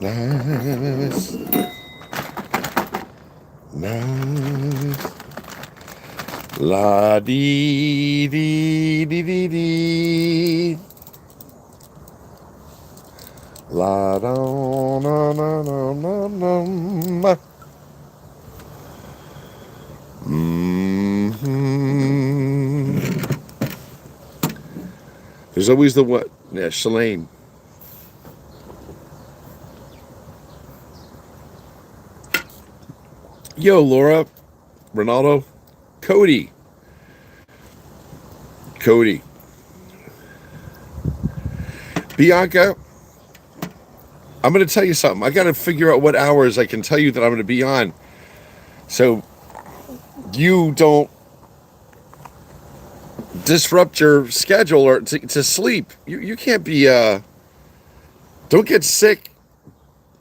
Nice. Nice. La dee dee dee dee dee. La da na na na na na. Mm-hmm. There's always the what? Yeah, Shalane. Yo, Laura, Ronaldo, Cody, Cody, Bianca. I'm going to tell you something. I got to figure out what hours I can tell you that I'm going to be on, so you don't disrupt your schedule or to sleep. You can't be. Don't get sick.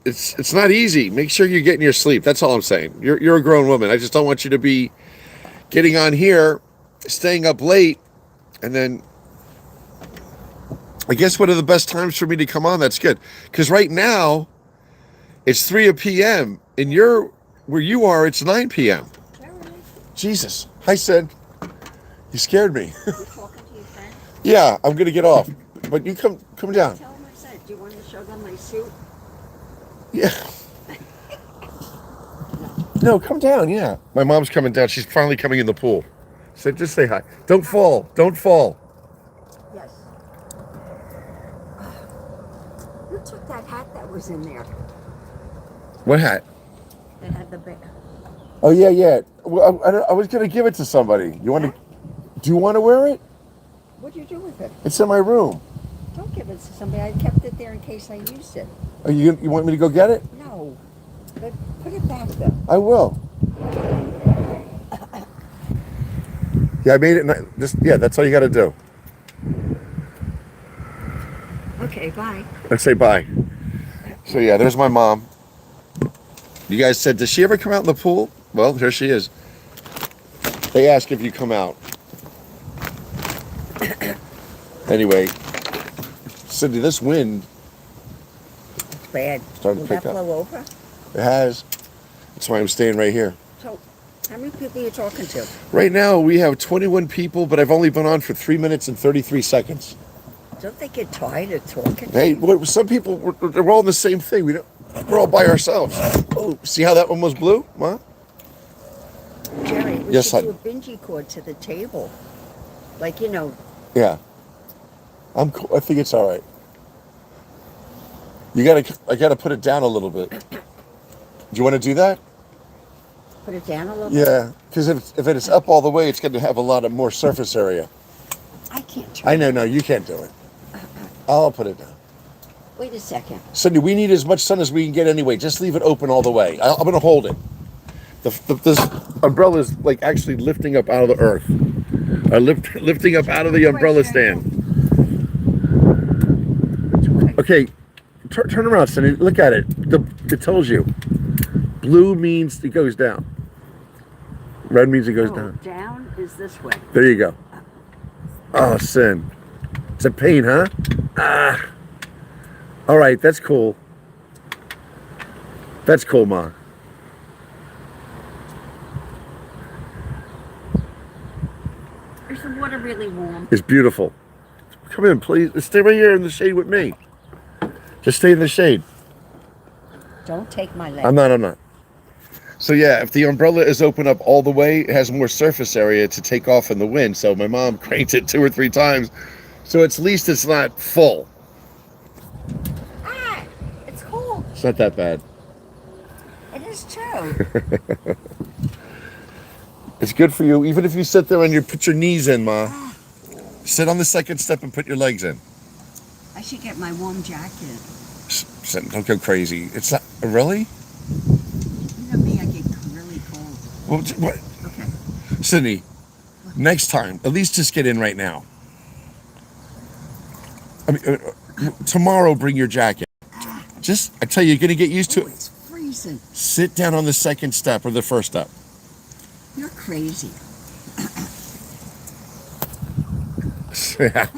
It's not easy. Make sure you're getting your sleep. That's all I'm saying. You're a grown woman. I just don't want you to be getting on here, staying up late, and then I guess one of the best times for me to come on. That's good because right now it's 3 p.m. and where you are. It's 9 p.m. Jesus. Hi, Sid. You scared me. You talking to your friend? Yeah, I'm gonna get off, but you come down. Tell him I said, do you want to show them my suit? Yeah. No, come down. Yeah, my mom's coming down. She's finally coming in the pool. So just say hi. Don't fall. Don't fall. Yes. Who took that hat that was in there? What hat? That had the bear. Oh yeah, yeah. Well, I was gonna give it to somebody. You want to? Do you want to wear it? What'd you do with it? It's in my room. Don't give it to somebody. I kept it there in case I used it. Are you want me to go get it? No. But put it back though. I will. Yeah, I made it. Yeah, that's all you got to do. Okay, bye. Let's say bye. So yeah, there's my mom. You guys said, does she ever come out in the pool? Well, here she is. They ask if you come out. Anyway, Cindy, this wind It's bad. started Will to pick that up. blow over? It has. That's why I'm staying right here. So, how many people are you talking to? Right now, we have 21 people, but I've only been on for 3 minutes and 33 seconds. Don't they get tired of talking? Hey, some people, we're all in the same thing. We're all by ourselves. Oh, see how that one was blue, Ma? Jerry, we Yes, should do hon. a bungee cord to the table. Like, Yeah. I'm cool. I think it's all right. I gotta put it down a little bit. Do you want to do that? put it down a little bit. Yeah, because if it's up all the way, it's going to have a lot of more surface area. I can't turn I know, no, you can't do it. I'll put it down. Wait a second. Cindy, we need as much sun as we can get anyway. Just leave it open all the way. I'm going to hold it. This umbrella is like actually lifting up out of the earth. Lifting up out of the umbrella stand. Okay, turn around, Cindy. Look at it. It tells you. Blue means it goes down. Red means it goes down. Down is this way. There you go. Oh, Sin. It's a pain, huh? Ah. All right, that's cool. That's cool, Ma. Is the water really warm? It's beautiful. Come in, please. Stay right here in the shade with me. Just stay in the shade. Don't take my leg. I'm not. So yeah, if the umbrella is open up all the way, it has more surface area to take off in the wind. So my mom cranked it 2 or 3 times. So at least it's not full. Ah, it's cold. It's not that bad. It is too. It's good for you, even if you sit there and you put your knees in, Ma. Sit on the second step and put your legs in. I should get my warm jacket. Don't go crazy. It's not really. You know me, I get really cold. Well, what? Okay. Sydney, next time, at least just get in right now. I mean, tomorrow, bring your jacket. I tell you, you're gonna get used to it. It's freezing. Sit down on the second step or the first step. You're crazy. Yeah.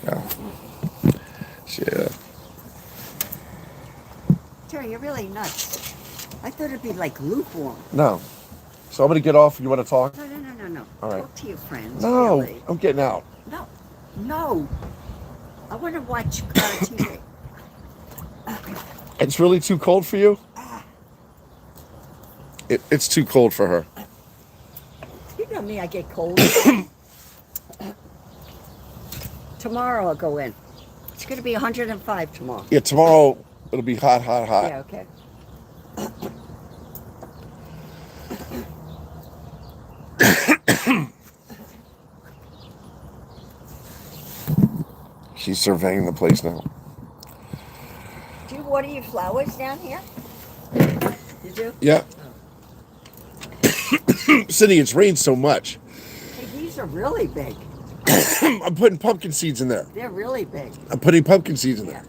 Oh. Yeah. you're really nuts. I thought it'd be like lukewarm. No. So I'm going to get off. You want to talk? No. All right. Talk to your friends. No, Really. I'm getting out. No. I want to watch TV. It's really too cold for you? It's too cold for her. You know me, I get cold. Tomorrow I'll go in. It's going to be 105 tomorrow. Yeah, tomorrow it'll be hot. Yeah, okay. She's surveying the place now. Do you water your flowers down here? You do? Yeah. Cindy, it's rained so much. Hey, these are really big. I'm putting pumpkin seeds in there. They're really big. I'm putting pumpkin seeds in there.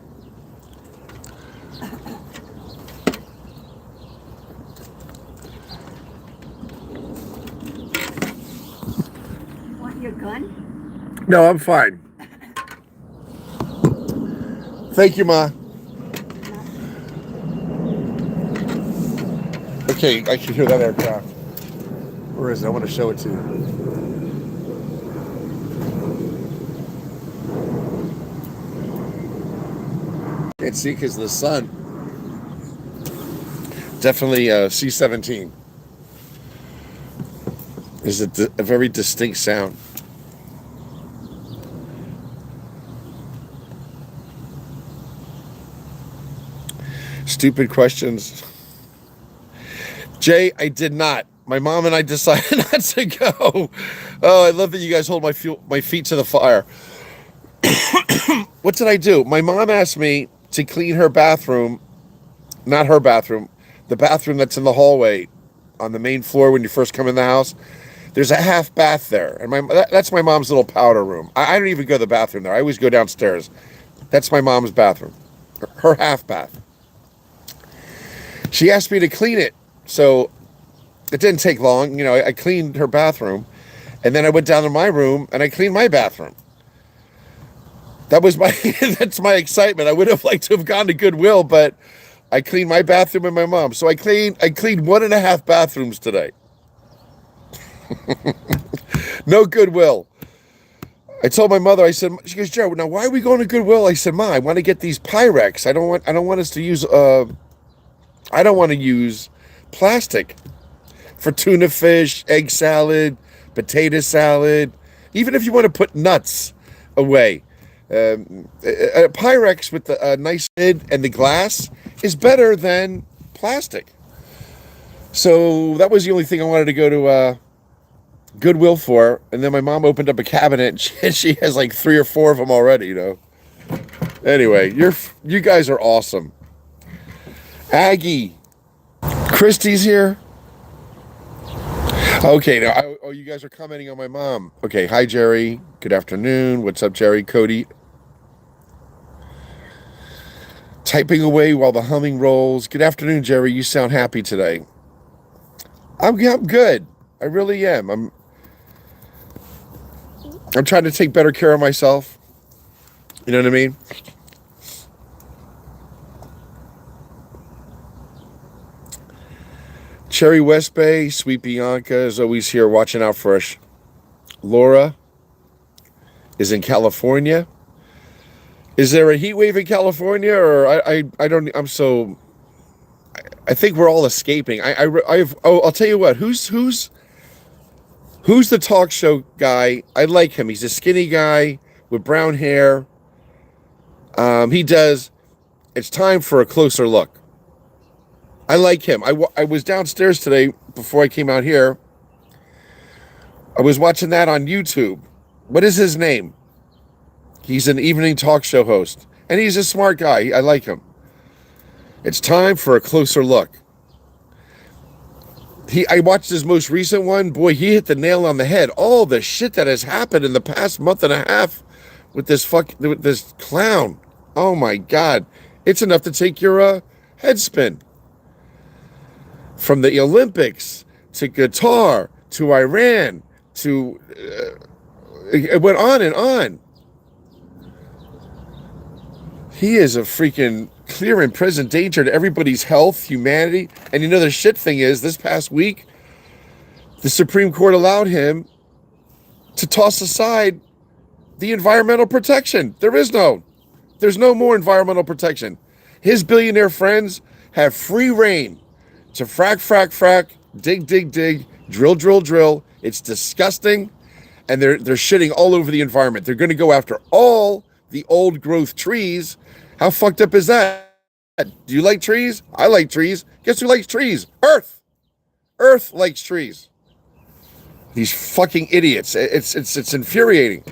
Want your gun? No, I'm fine. Thank you, Ma. Okay, I can hear that aircraft. Where is it? I want to show it to you. Can't see because of the sun. Definitely C-17. Is it a very distinct sound? Stupid questions. Jay, I did not. My mom and I decided not to go. Oh, I love that you guys hold my feet to the fire. What did I do? My mom asked me to clean her bathroom. Not her bathroom. The bathroom that's in the hallway on the main floor when you first come in the house. There's a half bath there. And that's my mom's little powder room. I don't even go to the bathroom there. I always go downstairs. That's my mom's bathroom. Her half bath. She asked me to clean it. So it didn't take long. You know, I cleaned her bathroom. And then I went down to my room and I cleaned my bathroom. That was that's my excitement. I would have liked to have gone to Goodwill, but I cleaned my bathroom and my mom's. So I cleaned 1.5 bathrooms today. No Goodwill. I told my mother, I said, she goes, Joe, now why are we going to Goodwill? I said, Ma, I want to get these Pyrex. I don't want us to use I don't want to use plastic for tuna fish, egg salad, potato salad, even if you want to put nuts away. A Pyrex with a nice lid and the glass is better than plastic. So that was the only thing I wanted to go to Goodwill for. And then my mom opened up a cabinet and she has like 3 or 4 of them already, you know. Anyway, you guys are awesome. Aggie. Christy's here. Okay, now, you guys are commenting on my mom. Okay, hi, Jerry. Good afternoon. What's up, Jerry? Cody. Typing away while the humming rolls. Good afternoon, Jerry. You sound happy today. I'm good. I really am. I'm trying to take better care of myself. You know what I mean? Cherry West Bay, Sweet Bianca is always here watching out for us. Laura is in California. Is there a heat wave in California, or I don't? I think we're all escaping. I'll tell you what. Who's the talk show guy? I like him. He's a skinny guy with brown hair. He does. It's time for a closer look. I like him. I was downstairs today before I came out here. I was watching that on YouTube. What is his name? He's an evening talk show host. And he's a smart guy. I like him. It's time for a closer look. I watched his most recent one. Boy, he hit the nail on the head. All the shit that has happened in the past month and a half with this clown. Oh my God. It's enough to take your head spin. From the Olympics to Qatar to Iran to it went on and on. He is a freaking clear and present danger to everybody's health, humanity. And you know, the shit thing is, this past week, the Supreme Court allowed him to toss aside the environmental protection. There's no more environmental protection. His billionaire friends have free reign to frack, dig, drill. It's disgusting. And they're shitting all over the environment. They're going to go after all the old growth trees. How fucked up is that? Do you like trees? I like trees. Guess who likes trees? Earth. Earth likes trees. These fucking idiots. It's infuriating.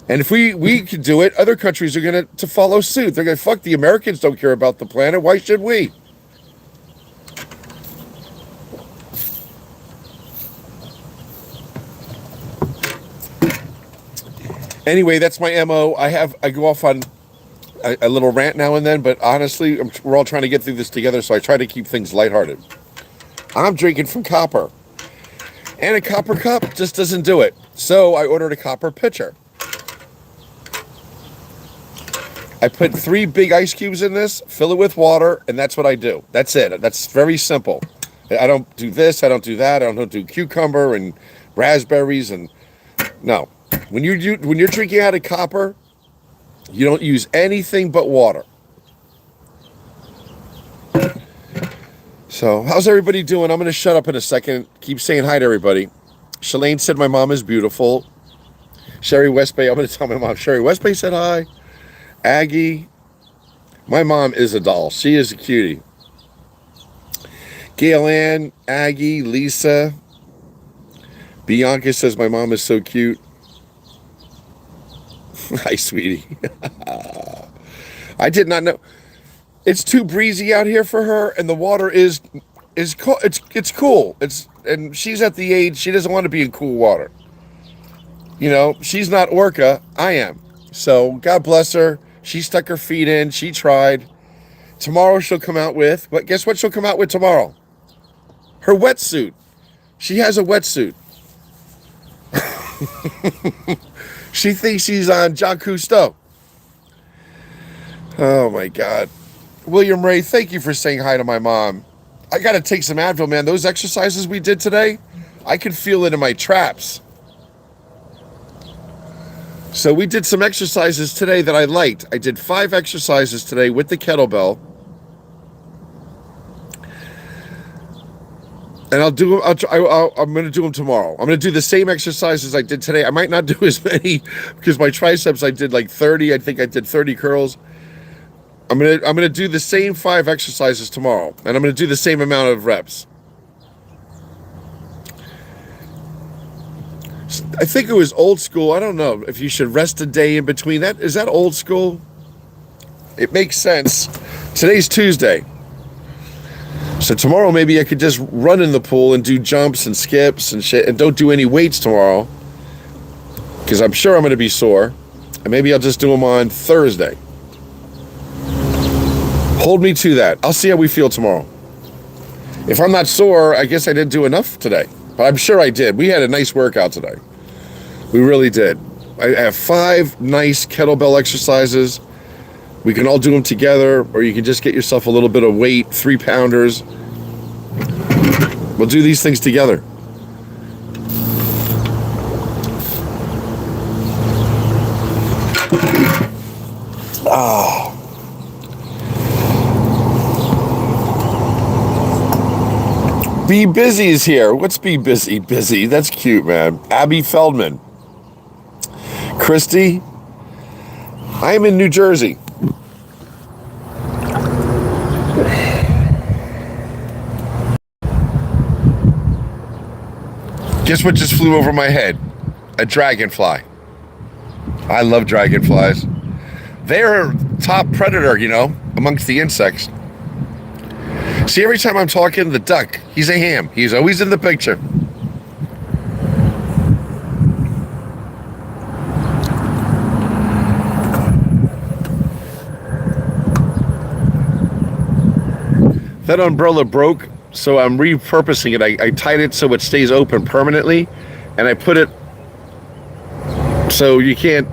And if we could do it, other countries are going to follow suit. They're going to, fuck, the Americans don't care about the planet. Why should we? Anyway, that's my MO. I go off on a little rant now and then, but honestly, we're all trying to get through this together, so I try to keep things lighthearted. I'm drinking from copper. And a copper cup just doesn't do it. So I ordered a copper pitcher. I put 3 big ice cubes in this, fill it with water, and that's what I do. That's it. That's very simple. I don't do this, I don't do that, I don't do cucumber and raspberries and no. When you're drinking out of copper, you don't use anything but water. So, how's everybody doing? I'm going to shut up in a second. Keep saying hi to everybody. Shalane said my mom is beautiful. Sherry Westbay, I'm going to tell my mom. Sherry Westbay said hi. Aggie. My mom is a doll. She is a cutie. Gail Ann, Aggie, Lisa. Bianca says my mom is so cute. Hi, sweetie. I did not know. It's too breezy out here for her, and the water is cool. It's cool. And she's at the age she doesn't want to be in cool water. You know, she's not Orca. I am. So God bless her. She stuck her feet in. She tried. Tomorrow she'll come out with. But guess what? She'll come out with tomorrow. Her wetsuit. She has a wetsuit. She thinks she's on Jacques Cousteau. Oh my God. William Ray, thank you for saying hi to my mom. I got to take some Advil, man. Those exercises we did today, I could feel it in my traps. So we did some exercises today that I liked. I did 5 exercises today with the kettlebell. And I'm going to do them tomorrow. I'm going to do the same exercises I did today. I might not do as many because my triceps, I did like 30. I think I did 30 curls. I'm going to do the same 5 exercises tomorrow. And I'm going to do the same amount of reps. I think it was old school. I don't know if you should rest a day in between. That is that old school? It makes sense. Today's Tuesday. So tomorrow maybe I could just run in the pool and do jumps and skips and shit and don't do any weights tomorrow because I'm sure I'm going to be sore. And maybe I'll just do them on Thursday. Hold me to that. I'll see how we feel tomorrow. If I'm not sore, I guess I didn't do enough today. But I'm sure I did. We had a nice workout today. We really did. I have 5 nice kettlebell exercises. We can all do them together, or you can just get yourself a little bit of weight, 3-pounders. We'll do these things together. Oh. Be Busy is here. What's Be Busy? Busy. That's cute, man. Abby Feldman. Christy. I am in New Jersey. Guess what just flew over my head? A dragonfly. I love dragonflies. They're top predator, you know, amongst the insects. See, every time I'm talking, the duck, he's a ham. He's always in the picture. That umbrella broke, so I'm repurposing it. I tied it so it stays open permanently, and I put it so you can't,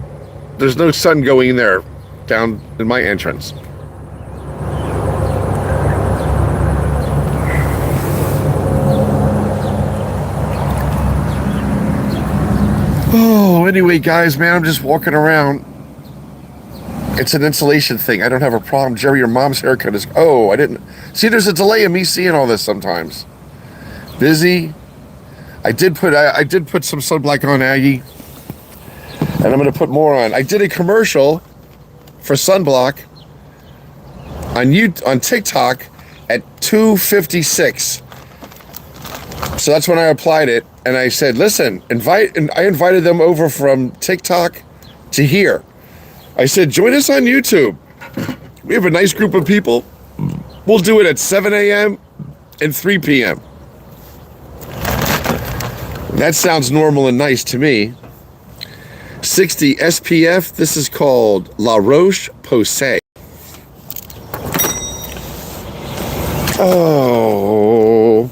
there's no sun going in there down in my entrance. Oh, anyway, guys, man, I'm just walking around. It's an insulation thing. I don't have a problem. Jerry, your mom's haircut is... Oh, I didn't... See, there's a delay in me seeing all this sometimes. Busy. I did put some sunblock on, Aggie. And I'm going to put more on. I did a commercial for sunblock on TikTok at 2:56. So that's when I applied it. And I said, listen, I invited them over from TikTok to here. I said, join us on YouTube. We have a nice group of people. We'll do it at 7 a.m. and 3 p.m. That sounds normal and nice to me. 60 SPF. This is called La Roche-Posay. Oh,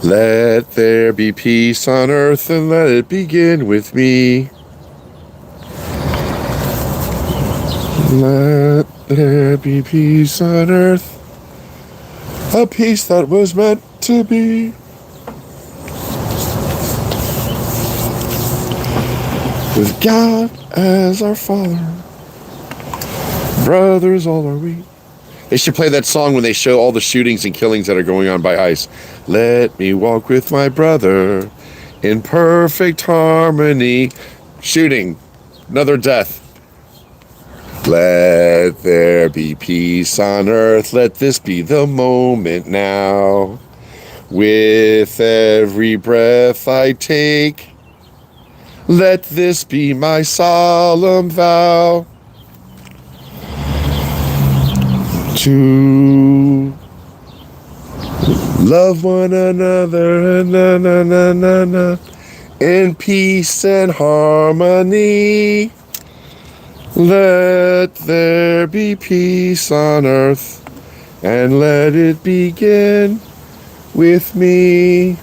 let there be peace on earth and let it begin with me. Let there be peace on earth, a peace that was meant to be. With God as our Father, brothers all are we. They should play that song when they show all the shootings and killings that are going on by ICE. Let me walk with my brother in perfect harmony. Shooting, another death. Let there be peace on earth. Let this be the moment now. With every breath I take, let this be my solemn vow. To love one another in peace and harmony. Let there be peace on earth, and let it begin with me.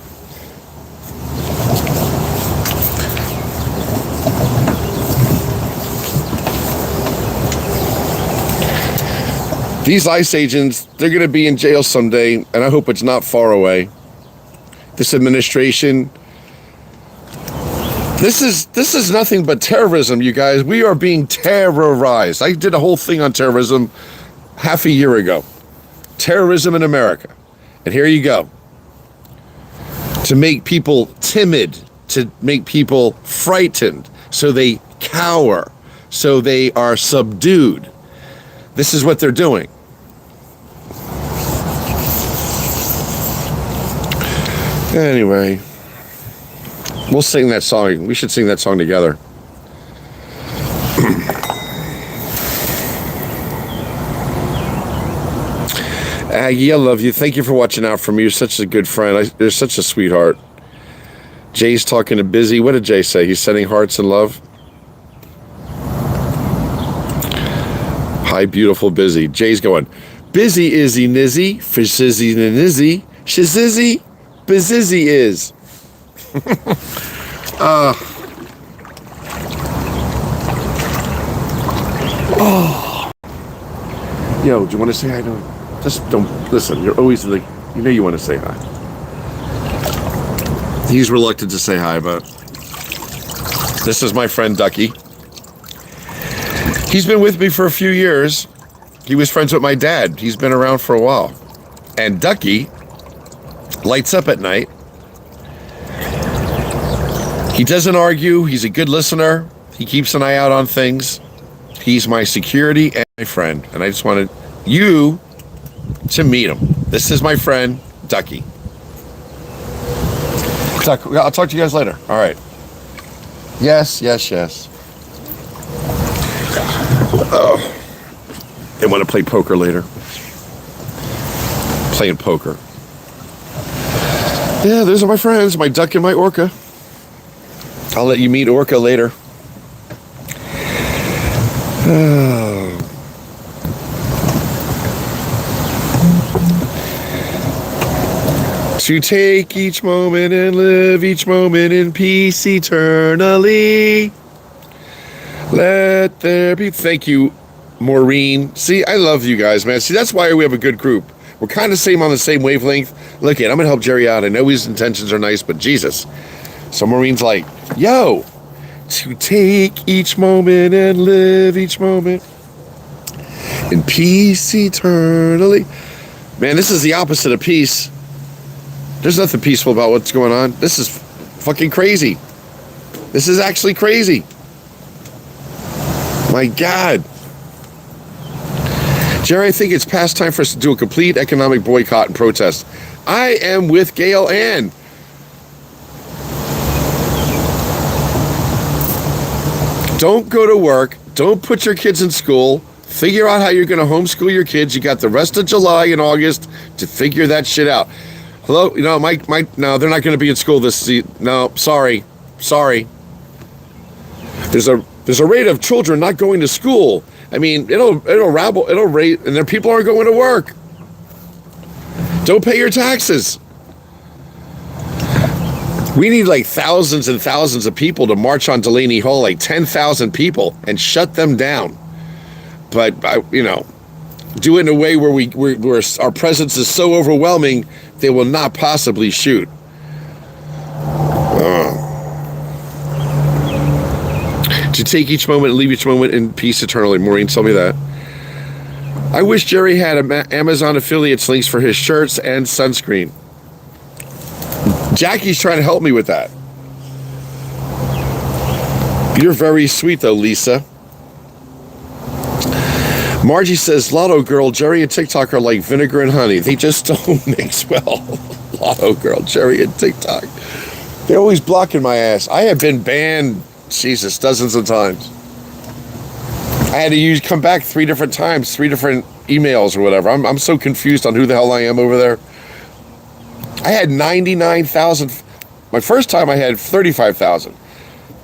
These ICE agents, they're going to be in jail someday, and I hope it's not far away. This administration, this is nothing but terrorism, you guys. We are being terrorized. I did a whole thing on terrorism half a year ago. Terrorism in America. And here you go. To make people timid, to make people frightened, so they cower, so they are subdued. This is what they're doing. Anyway, we'll sing that song. We should sing that song together. Aggie, I love you. Thank you for watching out for me. You're such a good friend. You're such a sweetheart. Jay's talking to Busy. What did Jay say? He's sending hearts and love. Hi, beautiful Busy. Jay's going, busy izzy nizzy, fizzy nizzy, shizizzy, bizizzy is. Oh. Yo, do you want to say hi to him? Just don't, listen, you're always like, you know you want to say hi. He's reluctant to say hi, but this is my friend Ducky. He's been with me for a few years. He was friends with my dad. He's been around for a while. And Ducky lights up at night. He doesn't argue. He's a good listener. He keeps an eye out on things. He's my security and my friend. And I just wanted you to meet him. This is my friend, Ducky. Duck, I'll talk to you guys later. All right. Yes, yes, yes. Oh. They want to play poker later. Playing poker. Yeah, those are my friends, my duck and my orca. I'll let you meet orca later. Oh. To take each moment and live each moment in peace eternally. Let there be... Thank you, Maureen. See, I love you guys, man. See, that's why we have a good group. We're kind of on the same wavelength. Look, I'm gonna help Jerry out. I know his intentions are nice, but Jesus. So Maureen's like, yo, to take each moment and live each moment in peace eternally. Man, this is the opposite of peace. There's nothing peaceful about what's going on. This is fucking crazy. This is actually crazy. My God. Jerry, I think it's past time for us to do a complete economic boycott and protest. I am with Gail Ann. Don't go to work. Don't put your kids in school. Figure out how you're going to homeschool your kids. You got the rest of July and August to figure that shit out. Hello? No, no, they're not going to be in school this season. No, sorry. There's a rate of children not going to school. I mean, it'll rate, and their people aren't going to work. Don't pay your taxes. We need like thousands and thousands of people to march on Delaney Hall, like 10,000 people, and shut them down. But do it in a way where our presence is so overwhelming they will not possibly shoot. To take each moment and leave each moment in peace eternally. Maureen told me that. I wish Jerry had Amazon affiliates links for his shirts and sunscreen. Jackie's trying to help me with that. You're very sweet, though, Lisa. Margie says, Lotto Girl, Jerry and TikTok are like vinegar and honey. They just don't mix well. Lotto Girl, Jerry and TikTok. They're always blocking my ass. I have been banned, Jesus, dozens of times. I had to come back 3 different times, 3 different emails or whatever. I'm so confused on who the hell I am over there. I had 99,000. My first time I had 35,000.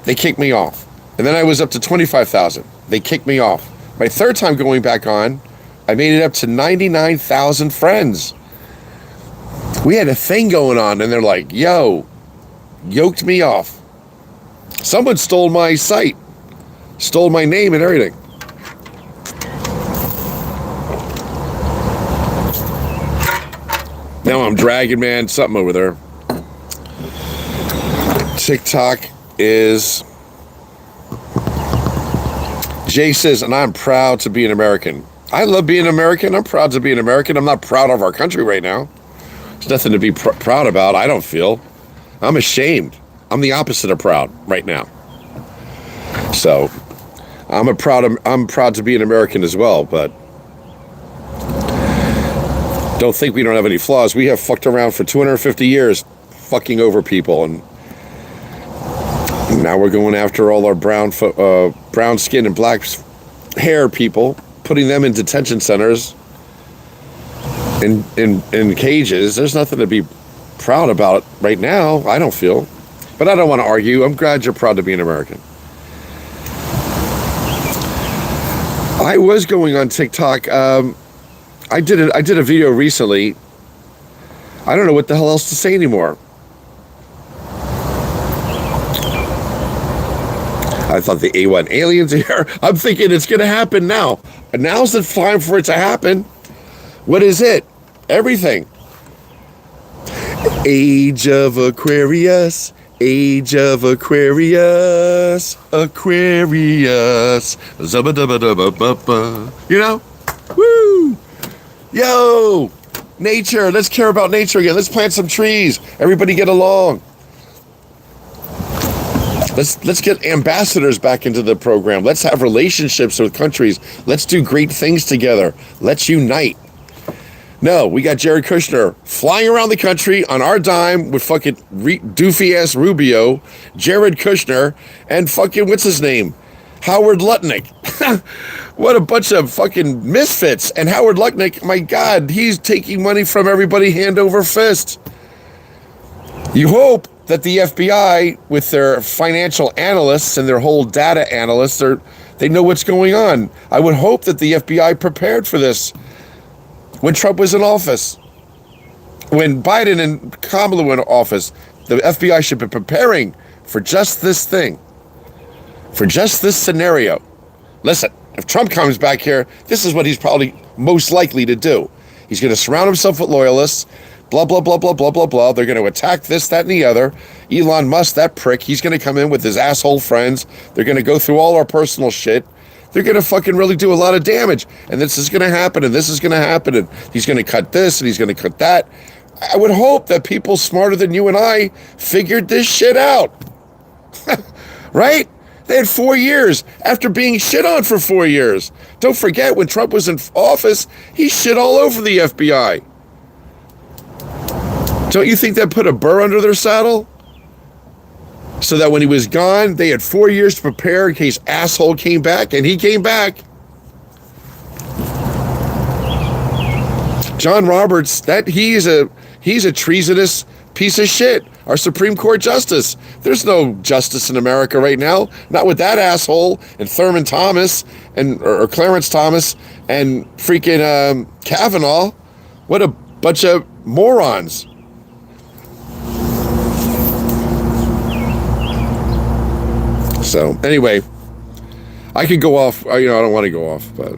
They kicked me off. And then I was up to 25,000. They kicked me off. My third time going back on, I made it up to 99,000 friends. We had a thing going on, and they're like, yo, yoked me off. Someone stole my site, stole my name and everything. Now I'm dragging, man, something over there. TikTok is... Jay says, and I'm proud to be an American. I love being American. I'm proud to be an American. I'm not proud of our country right now. There's nothing to be proud about, I don't feel. I'm ashamed. I'm the opposite of proud right now. So, I'm proud to be an American as well, but don't think we don't have any flaws. We have fucked around for 250 years, fucking over people, and now we're going after all our brown skin and black hair people, putting them in detention centers, in cages. There's nothing to be proud about right now, I don't feel. But I don't want to argue. I'm glad you're proud to be an American. I was going on TikTok. I did a video recently. I don't know what the hell else to say anymore. I thought the A1 aliens are here. I'm thinking it's going to happen now. And now's the time for it to happen. What is it? Everything. Age of Aquarius. Age of Aquarius. Aquarius. Zubba-dubba-dubba-bubba. You know? Woo! Yo! Nature. Let's care about nature again. Let's plant some trees. Everybody get along. Let's get ambassadors back into the program. Let's have relationships with countries. Let's do great things together. Let's unite. No, we got Jared Kushner flying around the country on our dime with fucking doofy-ass Rubio, Jared Kushner, and fucking, what's his name? Howard Lutnick. What a bunch of fucking misfits. And Howard Lutnick, my God, he's taking money from everybody hand over fist. You hope that the FBI, with their financial analysts and their whole data analysts, they know what's going on. I would hope that the FBI prepared for this when Trump was in office. When Biden and Kamala were in office, the FBI should be preparing for just this thing, for just this scenario. Listen. if Trump comes back here, this is what he's probably most likely to do. He's going to surround himself with loyalists, blah, blah, blah, blah, blah, blah, blah. They're going to attack this, that, and the other. Elon Musk, that prick, he's going to come in with his asshole friends. They're going to go through all our personal shit. They're going to fucking really do a lot of damage. And this is going to happen, and this is going to happen, and he's going to cut this, and he's going to cut that. I would hope that people smarter than you and I figured this shit out. Right? They had 4 years after being shit on for 4 years. Don't forget, when Trump was in office, he shit all over the FBI. Don't you think that put a burr under their saddle? So that when he was gone, they had 4 years to prepare in case asshole came back, and he came back. John Roberts, he's a treasonous piece of shit. Our Supreme Court justice. There's no justice in America right now. Not with that asshole and Thurman Thomas or Clarence Thomas and freaking Kavanaugh. What a bunch of morons. So anyway, I could go off. I don't want to go off, but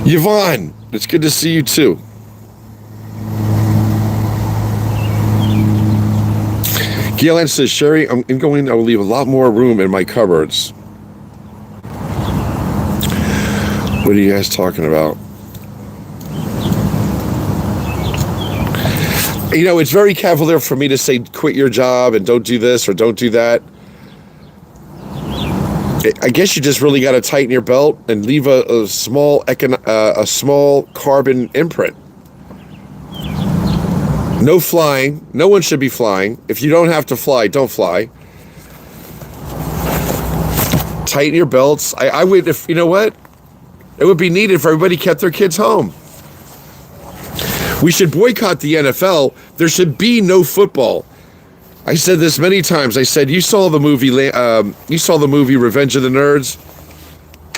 Yvonne, it's good to see you too. Galen says, Sherry, I will leave a lot more room in my cupboards. What are you guys talking about? It's very cavalier for me to say quit your job and don't do this or don't do that. I guess you just really got to tighten your belt and leave a small carbon imprint. No flying. No one should be flying. If you don't have to fly, don't fly. Tighten your belts. I would, if you know what? It would be needed if everybody kept their kids home. We should boycott the NFL. There should be no football. I said this many times. I said, you saw the movie Revenge of the Nerds?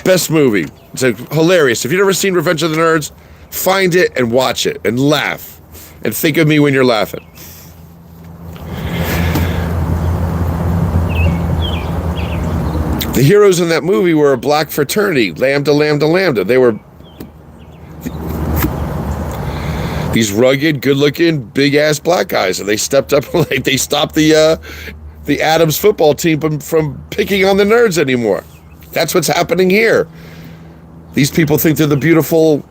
Best movie. It's hilarious. If you've never seen Revenge of the Nerds, find it and watch it and laugh. And think of me when you're laughing. The heroes in that movie were a black fraternity. Lambda, Lambda, Lambda. They were these rugged, good-looking, big-ass black guys, and they stepped up like they stopped the Adams football team from picking on the nerds anymore. That's what's happening here. These people think they're the beautiful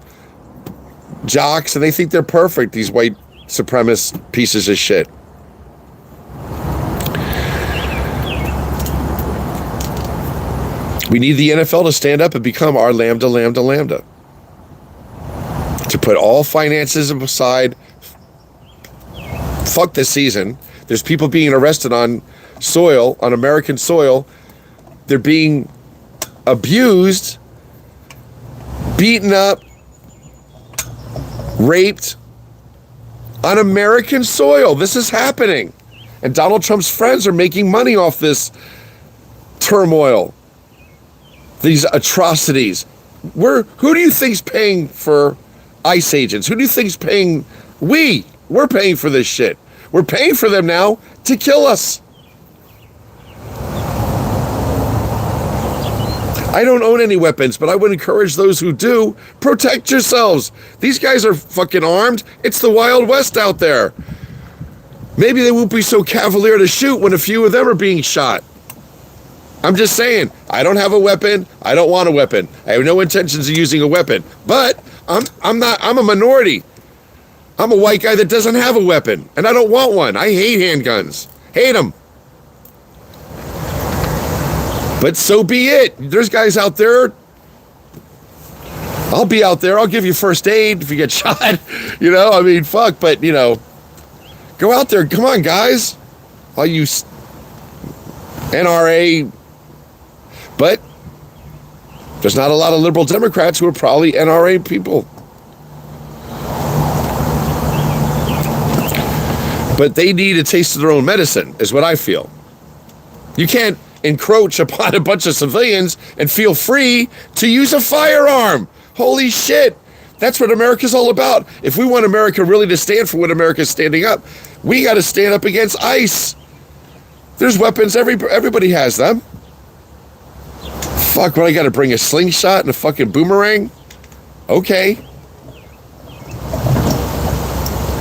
jocks, and they think they're perfect, these white supremacist pieces of shit. We need the NFL to stand up and become our Lambda, Lambda, Lambda. To put all finances aside, fuck this season. There's people being arrested on American soil. They're being abused, beaten up, raped on American soil. This is happening. And Donald Trump's friends are making money off this turmoil, these atrocities. Who do you think's paying for ICE agents? Who do you think's paying? We're paying for this shit. We're paying for them now to kill us. I don't own any weapons, but I would encourage those who do, protect yourselves. These guys are fucking armed. It's the Wild West out there. Maybe they won't be so cavalier to shoot when a few of them are being shot. I'm just saying, I don't have a weapon. I don't want a weapon. I have no intentions of using a weapon. But I'm a minority. I'm a white guy that doesn't have a weapon, and I don't want one. I hate handguns. Hate them. But so be it. There's guys out there. I'll be out there. I'll give you first aid if you get shot. Fuck. But, go out there. Come on, guys. All you NRA. But there's not a lot of liberal Democrats who are probably NRA people. But they need a taste of their own medicine, is what I feel. You can't encroach upon a bunch of civilians and feel free to use a firearm. Holy shit. That's what America's all about. If we want America really to stand for what America's standing up, we got to stand up against ICE. There's weapons. Everybody has them. Fuck, what, I gotta bring a slingshot and a fucking boomerang? Okay.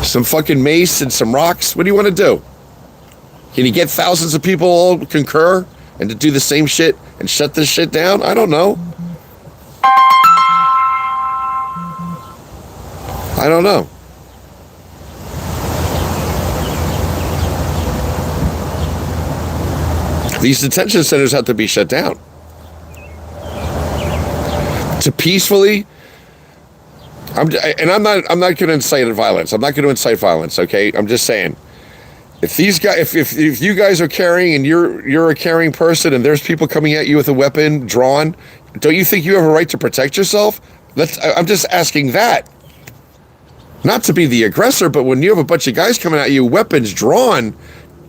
Some fucking mace and some rocks. What do you want to do? Can you get thousands of people all concur and to do the same shit and shut this shit down? I don't know. I don't know. These detention centers have to be shut down. To peacefully, I'm not going to incite violence. I'm not going to incite violence. Okay, I'm just saying, if these guys, if you guys are carrying and you're a carrying person and there's people coming at you with a weapon drawn, don't you think you have a right to protect yourself? I'm just asking that. Not to be the aggressor, but when you have a bunch of guys coming at you, weapons drawn,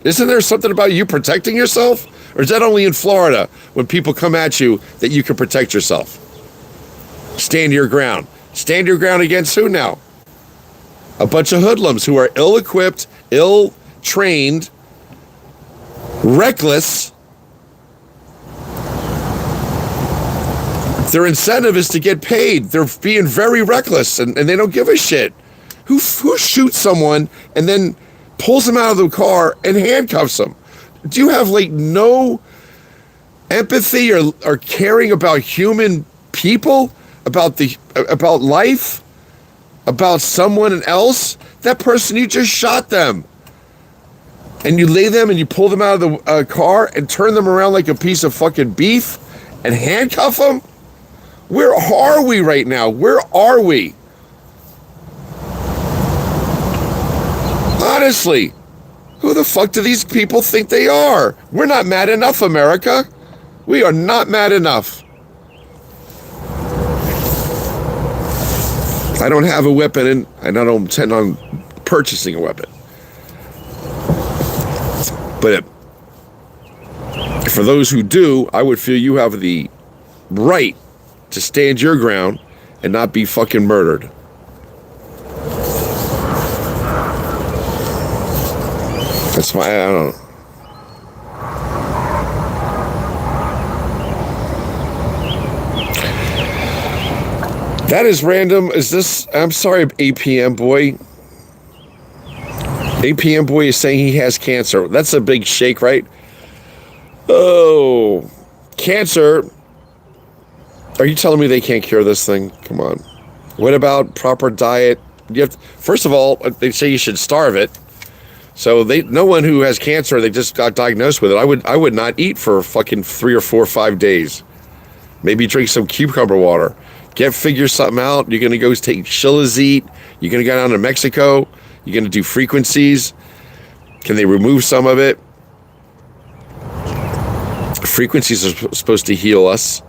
isn't there something about you protecting yourself? Or is that only in Florida when people come at you that you can protect yourself? Stand your ground. Stand your ground against who now? A bunch of hoodlums who are ill-equipped, ill-trained, reckless. Their incentive is to get paid. They're being very reckless, and they don't give a shit. Who shoots someone and then pulls them out of the car and handcuffs them? Do you have like no empathy or caring about human people, about life, about someone else? That person, you just shot them, and you lay them and you pull them out of the car and turn them around like a piece of fucking beef and handcuff them? Where are we right now? Where are we? Honestly, who the fuck do these people think they are? We're not mad enough, America. We are not mad enough. I don't have a weapon, and I don't intend on purchasing a weapon. But for those who do, I would feel you have the right to stand your ground and not be fucking murdered. That's why I don't know. That is random. Is this? I'm sorry, APM boy. APM boy is saying he has cancer. That's a big shake, right? Oh, cancer. Are you telling me they can't cure this thing? Come on. What about proper diet? First of all, they say you should starve it. So no one who has cancer, they just got diagnosed with it. I would not eat for fucking 3 or 4 or 5 days. Maybe drink some cucumber water. Figure something out. You're gonna go take Shilazit. You're gonna go down to Mexico. You're gonna do frequencies. Can they remove some of it? Frequencies are supposed to heal us.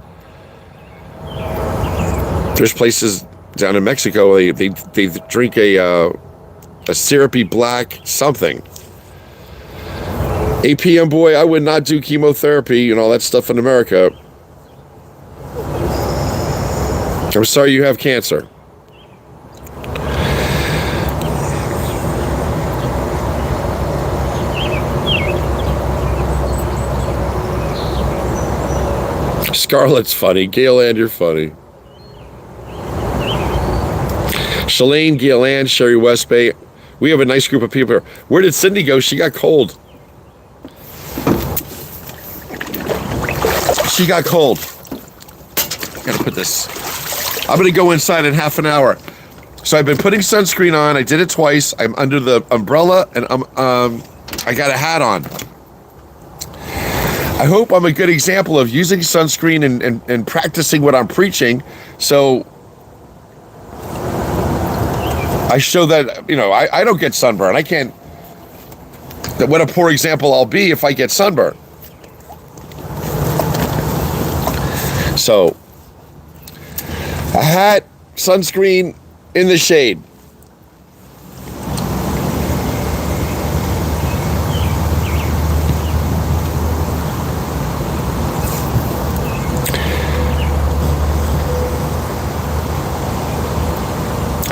There's places down in Mexico, they drink a syrupy black something. APM boy, I would not do chemotherapy and all that stuff in America. I'm sorry you have cancer. Scarlett's funny. Gail Ann, you're funny. Shalane, Gail Ann, Sherry West Bay. We have a nice group of people here. Where did Cindy go? She got cold. She got cold. Gotta put this. I'm gonna go inside in half an hour. So I've been putting sunscreen on. I did it twice. I'm under the umbrella, and I got a hat on. I hope I'm a good example of using sunscreen and practicing what I'm preaching. So I show that, I don't get sunburn. I can't. What a poor example I'll be if I get sunburn. So, a hat, sunscreen, in the shade.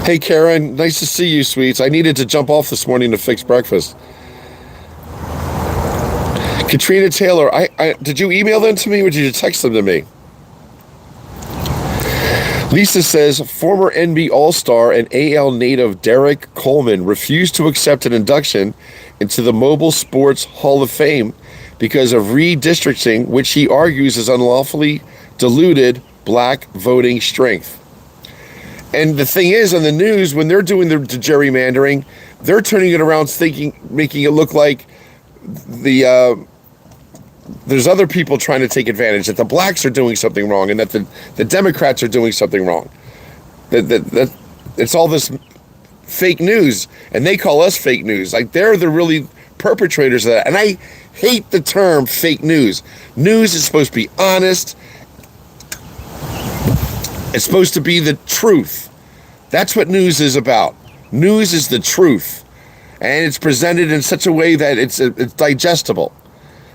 Hey Karen, nice to see you, sweets. I needed to jump off this morning to fix breakfast. Because Katrina Taylor, I did you email them to me or did you text them to me? Lisa says, former NB All-Star and AL native Derek Coleman refused to accept an induction into the Mobile Sports Hall of Fame because of redistricting, which he argues is unlawfully diluted black voting strength. And the thing is, on the news, when they're doing the gerrymandering, they're turning it around, making it look like there's other people trying to take advantage, that the blacks are doing something wrong, and that the Democrats are doing something wrong. That it's all this fake news, and they call us fake news. Like, they're the really perpetrators of that. And I hate the term fake news. News is supposed to be honest. It's supposed to be the truth. That's what news is about. News is the truth. And it's presented in such a way that it's digestible.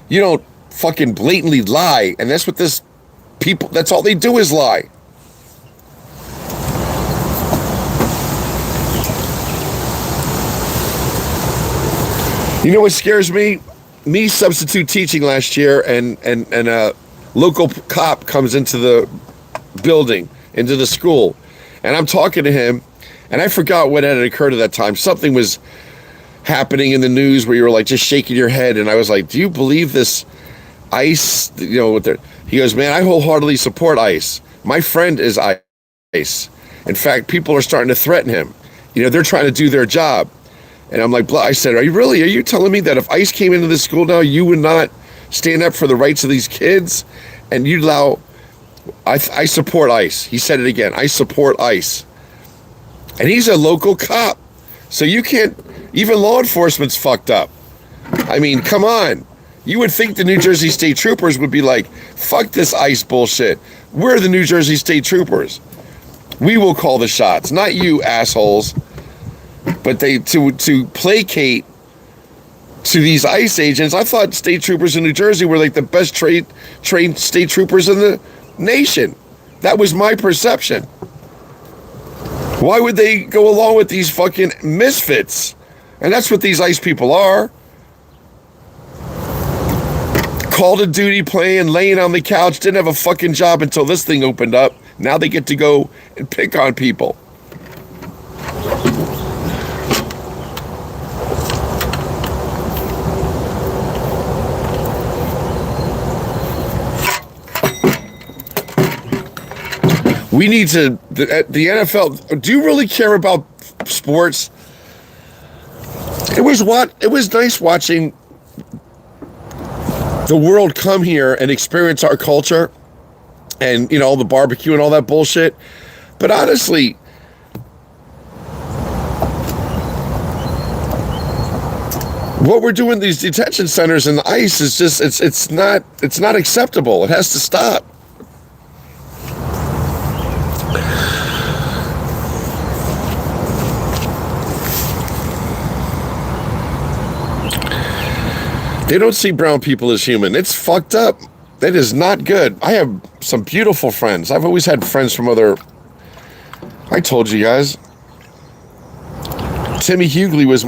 You don't fucking blatantly lie, and that's what that's all they do is lie. You know what scares me? Me substitute teaching last year, and a local cop comes into the building, into the school, and I'm talking to him, and I forgot what had occurred at that time. Something was happening in the news where you were like just shaking your head, and I was like, do you believe this ICE, he goes, man, I wholeheartedly support ICE. My friend is ICE. In fact, people are starting to threaten him. They're trying to do their job. And I'm like, I said, are you telling me that if ICE came into this school now, you would not stand up for the rights of these kids? And you'd allow, I support ICE. He said it again, I support ICE. And he's a local cop. So you can't, even law enforcement's fucked up. I mean, come on. You would think the New Jersey State Troopers would be like, fuck this ICE bullshit. We're the New Jersey State Troopers. We will call the shots, not you assholes. But to placate to these ICE agents, I thought state troopers in New Jersey were like the best trained state troopers in the nation. That was my perception. Why would they go along with these fucking misfits? And that's what these ICE people are. Called of Duty playing, laying on the couch, didn't have a fucking job until this thing opened up. Now they get to go and pick on people. We need to, the NFL, do you really care about sports? It was nice watching the world come here and experience our culture and, all the barbecue and all that bullshit. But honestly, what we're doing in these detention centers and the ICE is just, it's not acceptable. It has to stop. They don't see brown people as human. It's fucked up. That is not good. I have some beautiful friends. I've always had friends from I told you guys. Timmy Hughley was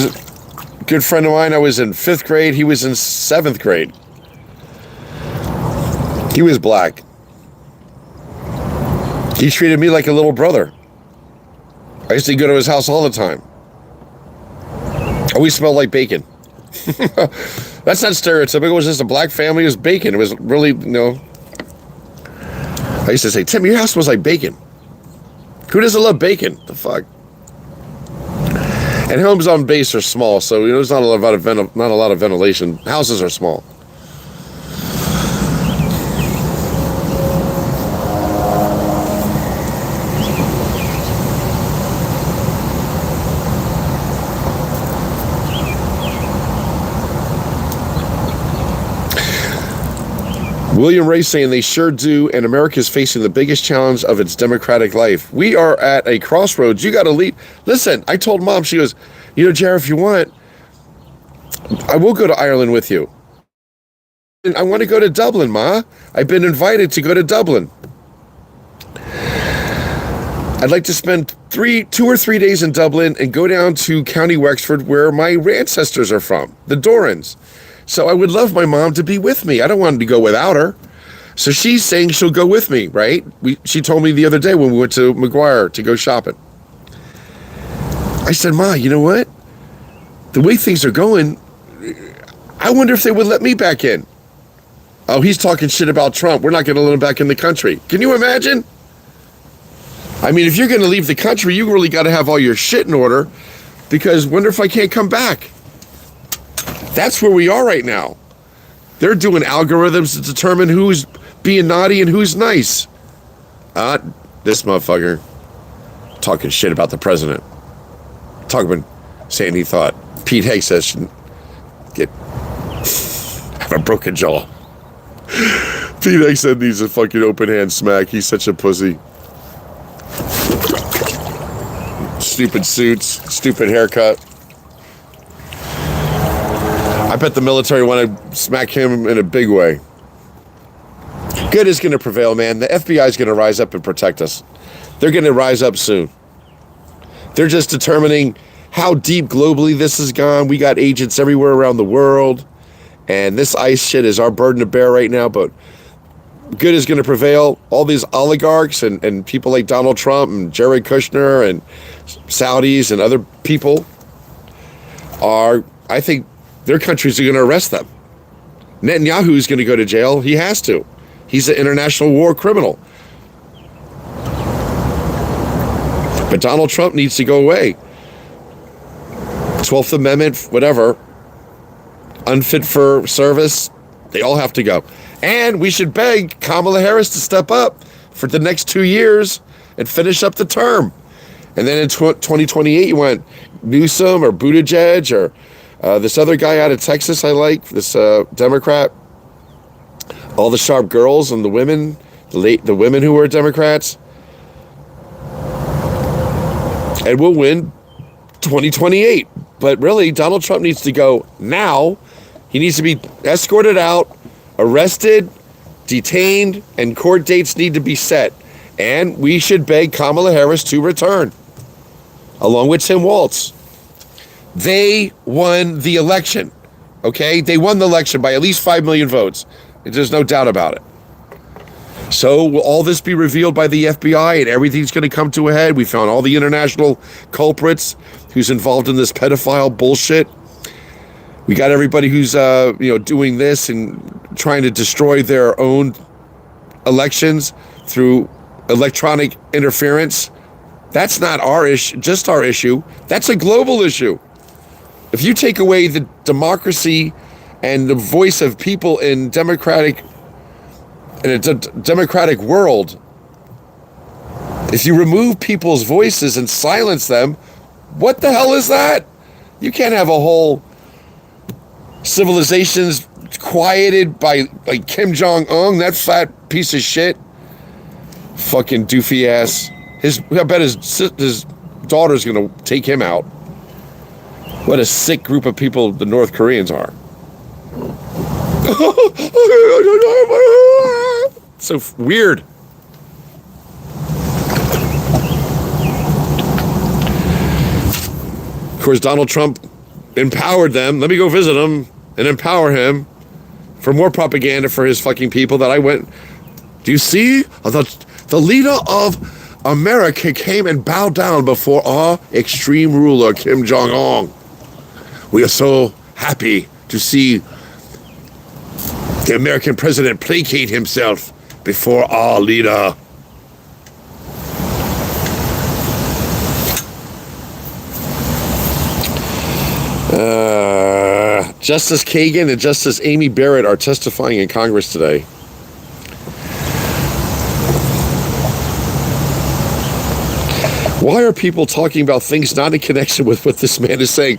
a good friend of mine. I was in 5th grade. He was in 7th grade. He was black. He treated me like a little brother. I used to go to his house all the time. Always smelled like bacon. That's not stereotypical. It was just a black family. It was bacon. It was really, I used to say, Tim, your house smells like bacon. Who doesn't love bacon? The fuck? And homes on base are small, so there's not a lot of ventilation. Houses are small. William Ray saying they sure do, and America is facing the biggest challenge of its democratic life. We are at a crossroads. You got to leave. Listen, I told Mom, she goes, Jared, if you want, I will go to Ireland with you. I want to go to Dublin, Ma. I've been invited to go to Dublin. I'd like to spend 2 or 3 days in Dublin and go down to County Wexford where my ancestors are from, the Dorans. So I would love my mom to be with me. I don't want to go without her. So she's saying she'll go with me, right? She told me the other day when we went to McGuire to go shopping. I said, Ma, you know what? The way things are going, I wonder if they would let me back in. Oh, he's talking shit about Trump. We're not going to let him back in the country. Can you imagine? I mean, if you're going to leave the country, you really got to have all your shit in order, because wonder if I can't come back. That's where we are right now. They're doing algorithms to determine who's being naughty and who's nice. This motherfucker talking shit about the president. Talking about saying he thought Pete Hegseth should have a broken jaw. Pete Hegseth needs a fucking open hand smack. He's such a pussy. Stupid suits, stupid haircut. I bet the military want to smack him in a big way. Good is going to prevail, man. The FBI is going to rise up and protect us. They're going to rise up soon. They're just determining how deep globally this has gone. We got agents everywhere around the world. And this ICE shit is our burden to bear right now. But good is going to prevail. All these oligarchs and people like Donald Trump and Jared Kushner and Saudis and other people are, I think, their countries are going to arrest them. Netanyahu is going to go to jail. He has to. He's an international war criminal. But Donald Trump needs to go away. 12th Amendment, whatever. Unfit for service. They all have to go. And we should beg Kamala Harris to step up for the next 2 years and finish up the term. And then in 2028, you want Newsom or Buttigieg or this other guy out of Texas I like, this Democrat. All the sharp girls and the women, the women who are Democrats. And we'll win 2028. But really, Donald Trump needs to go now. He needs to be escorted out, arrested, detained, and court dates need to be set. And we should beg Kamala Harris to return, along with Tim Walz. They won the election, okay? They won the election by at least 5 million votes. There's no doubt about it. So will all this be revealed by the FBI and everything's going to come to a head? We found all the international culprits who's involved in this pedophile bullshit. We got everybody who's doing this and trying to destroy their own elections through electronic interference. That's not our issue, just our issue. That's a global issue. If you take away the democracy and the voice of people in a democratic world, if you remove people's voices and silence them, what the hell is that? You can't have a whole civilizations quieted by like Kim Jong-un, that fat piece of shit. Fucking doofy ass. I bet his daughter's gonna take him out. What a sick group of people the North Koreans are. So weird. Of course, Donald Trump empowered them. Let me go visit him and empower him for more propaganda for his fucking people that I went. Do you see? The leader of America came and bowed down before our extreme ruler, Kim Jong-un. We are so happy to see the American president placate himself before our leader. Justice Kagan and Justice Amy Barrett are testifying in Congress today. Why are people talking about things not in connection with what this man is saying?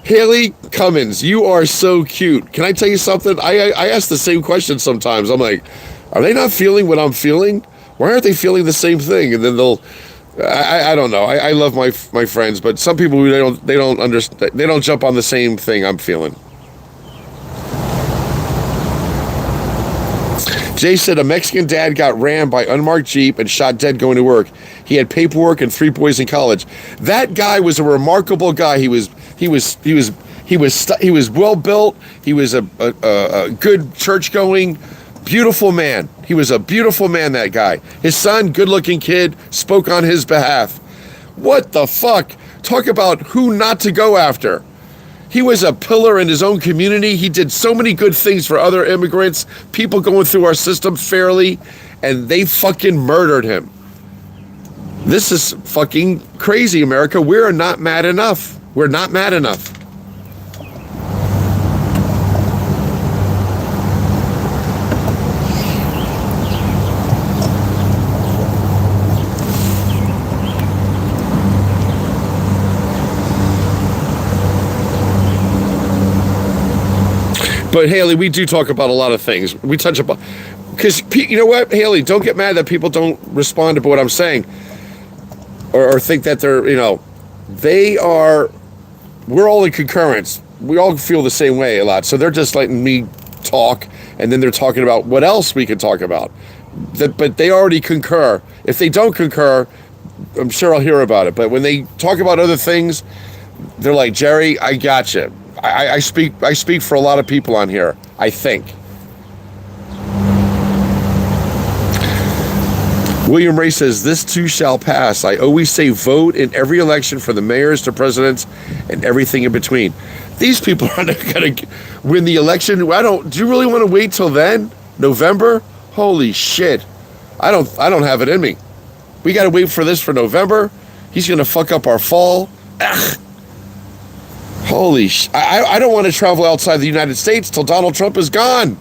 Haley Cummins, you are so cute. Can I tell you something? I ask the same question sometimes. I'm like, are they not feeling what I'm feeling? Why aren't they feeling the same thing? And then they'll, I don't know. I love my friends, but some people they don't understand. They don't jump on the same thing I'm feeling. Jay said a Mexican dad got rammed by unmarked Jeep and shot dead going to work. He had paperwork and 3 boys in college. That guy was a remarkable guy. He was well built. He was a good church going, beautiful man. He was a beautiful man, that guy. His son, good looking kid, spoke on his behalf. What the fuck? Talk about who not to go after. He was a pillar in his own community. He did so many good things for other immigrants, people going through our system fairly, and they fucking murdered him. This is fucking crazy, America. We're not mad enough. We're not mad enough. But Haley, we do talk about a lot of things. We touch upon, because you know what, Haley, don't get mad that people don't respond to what I'm saying, or think that they're, we're all in concurrence. We all feel the same way a lot. So they're just letting me talk, and then they're talking about what else we can talk about. But they already concur. If they don't concur, I'm sure I'll hear about it. But when they talk about other things, they're like, Jerry, I gotcha. I speak for a lot of people on here, I think. William Ray says, this too shall pass. I always say vote in every election, from the mayors to presidents and everything in between. These people are not going to win the election. Do you really want to wait till then? November? Holy shit. I don't have it in me. We got to wait for this for November. He's going to fuck up our fall. Ugh. Holy sh! I don't want to travel outside the United States till Donald Trump is gone.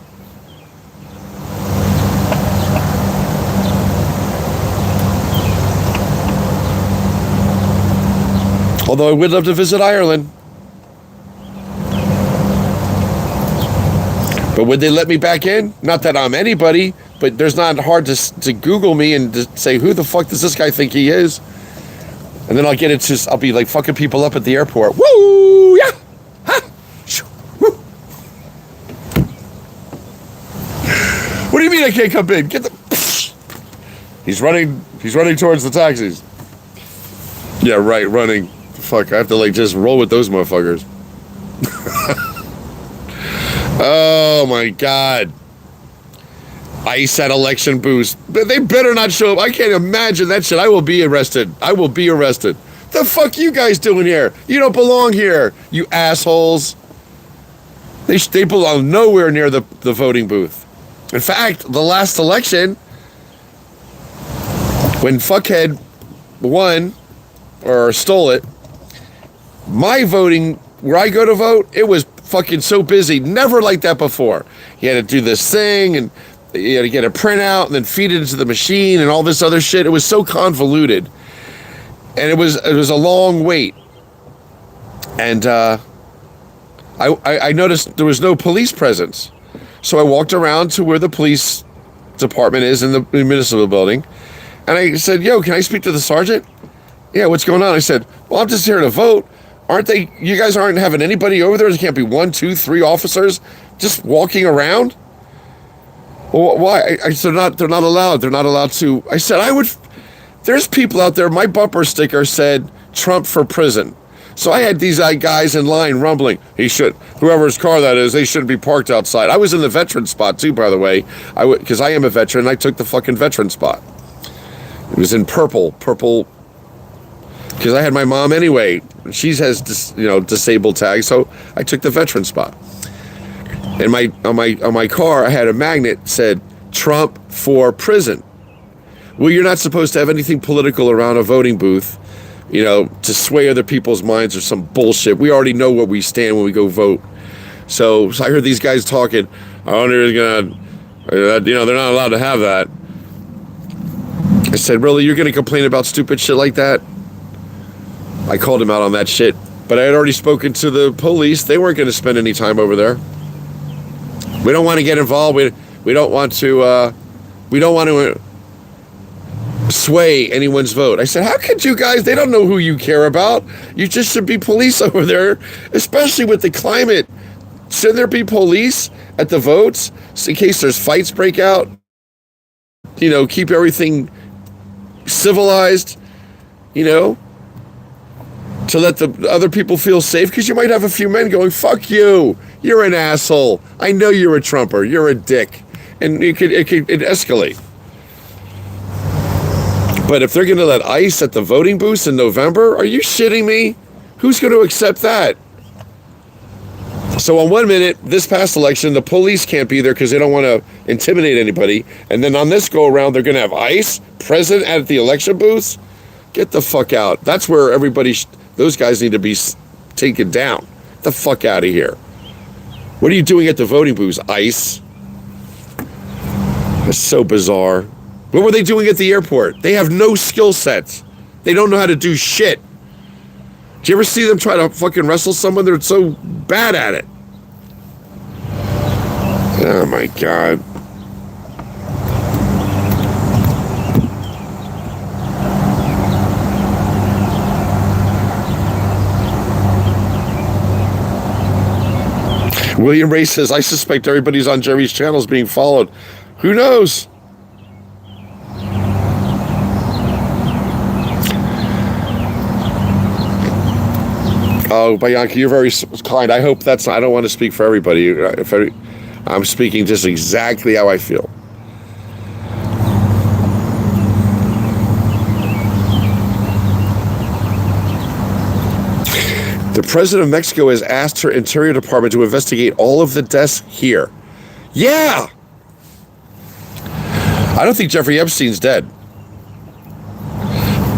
Although I would love to visit Ireland. But would they let me back in? Not that I'm anybody, but there's not hard to Google me and to say, who the fuck does this guy think he is? And then I'll be like fucking people up at the airport. Woo! Yeah! Ha! Woo! What do you mean I can't come in? Get the... He's running towards the taxis. Yeah, right, running. Fuck, I have to just roll with those motherfuckers. Oh my God. ICE at election booths. They better not show up. I can't imagine that shit. I will be arrested. The fuck you guys doing here? You don't belong here, you assholes. They belong nowhere near the voting booth. In fact, the last election, when fuckhead won or stole it, my voting, where I go to vote, it was fucking so busy. Never like that before. You had to do this thing, and you had to get a printout and then feed it into the machine and all this other shit. It was so convoluted. And it was a long wait. And I noticed there was no police presence. So I walked around to where the police department is in the municipal building. And I said, yo, can I speak to the sergeant? Yeah, what's going on? I said, well, I'm just here to vote. You guys aren't having anybody over there? There can't be 1, 2, 3 officers just walking around? Well, why? I said, they're not allowed. They're not allowed to. I said, there's people out there. My bumper sticker said Trump for prison. So I had these guys in line rumbling. Whoever's car that is, they shouldn't be parked outside. I was in the veteran spot too, by the way, because I am a veteran. I took the fucking veteran spot. It was in purple, because I had my mom anyway. She has disabled tag, so I took the veteran spot. And on my car, I had a magnet that said Trump for prison. Well, you're not supposed to have anything political around a voting booth, to sway other people's minds or some bullshit. We already know where we stand when we go vote. So I heard these guys talking. I wonder if they're not allowed to have that. I said, really, you're going to complain about stupid shit like that? I called him out on that shit. But I had already spoken to the police. They weren't going to spend any time over there. We don't want to get involved. We don't want to sway anyone's vote. I said, how could you guys? They don't know who you care about. You just should be police over there, especially with the climate. Shouldn't there be police at the votes in case there's fights break out? Keep everything civilized, you know, to let the other people feel safe, because you might have a few men going, fuck you, you're an asshole, I know you're a Trumper, you're a dick, and it could escalate. But if they're going to let ICE at the voting booths in November, are you shitting me? Who's going to accept that? So on 1 minute, this past election, the police can't be there because they don't want to intimidate anybody, and then on this go around, they're going to have ICE present at the election booths? Get the fuck out. That's where everybody, those guys need to be taken down. Get the fuck out of here. What are you doing at the voting booths, ICE? That's so bizarre. What were they doing at the airport? They have no skill sets. They don't know how to do shit. Do you ever see them try to fucking wrestle someone? They're so bad at it. Oh my God. William Ray says, I suspect everybody's on Jerry's channel is being followed. Who knows? Oh, Bianca, you're very kind. I hope that's, I don't want to speak for everybody. I'm speaking just exactly how I feel. The president of Mexico has asked her Interior Department to investigate all of the deaths here. Yeah! I don't think Jeffrey Epstein's dead.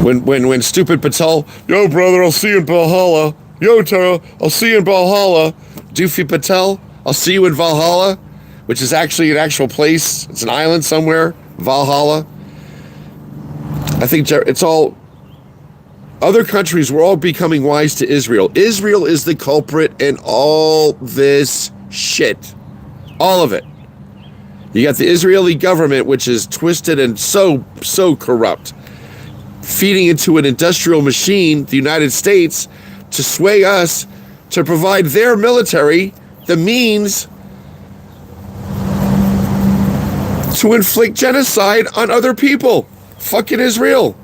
When stupid Patel, yo brother, I'll see you in Valhalla. Yo Tara, I'll see you in Valhalla. Doofy Patel, I'll see you in Valhalla, which is actually an actual place. It's an island somewhere, Valhalla. I think it's all, other countries were all becoming wise to Israel. Israel is the culprit in all this shit. All of it. You got the Israeli government, which is twisted and so corrupt, feeding into an industrial machine, the United States, to sway us to provide their military the means to inflict genocide on other people. Fucking Israel.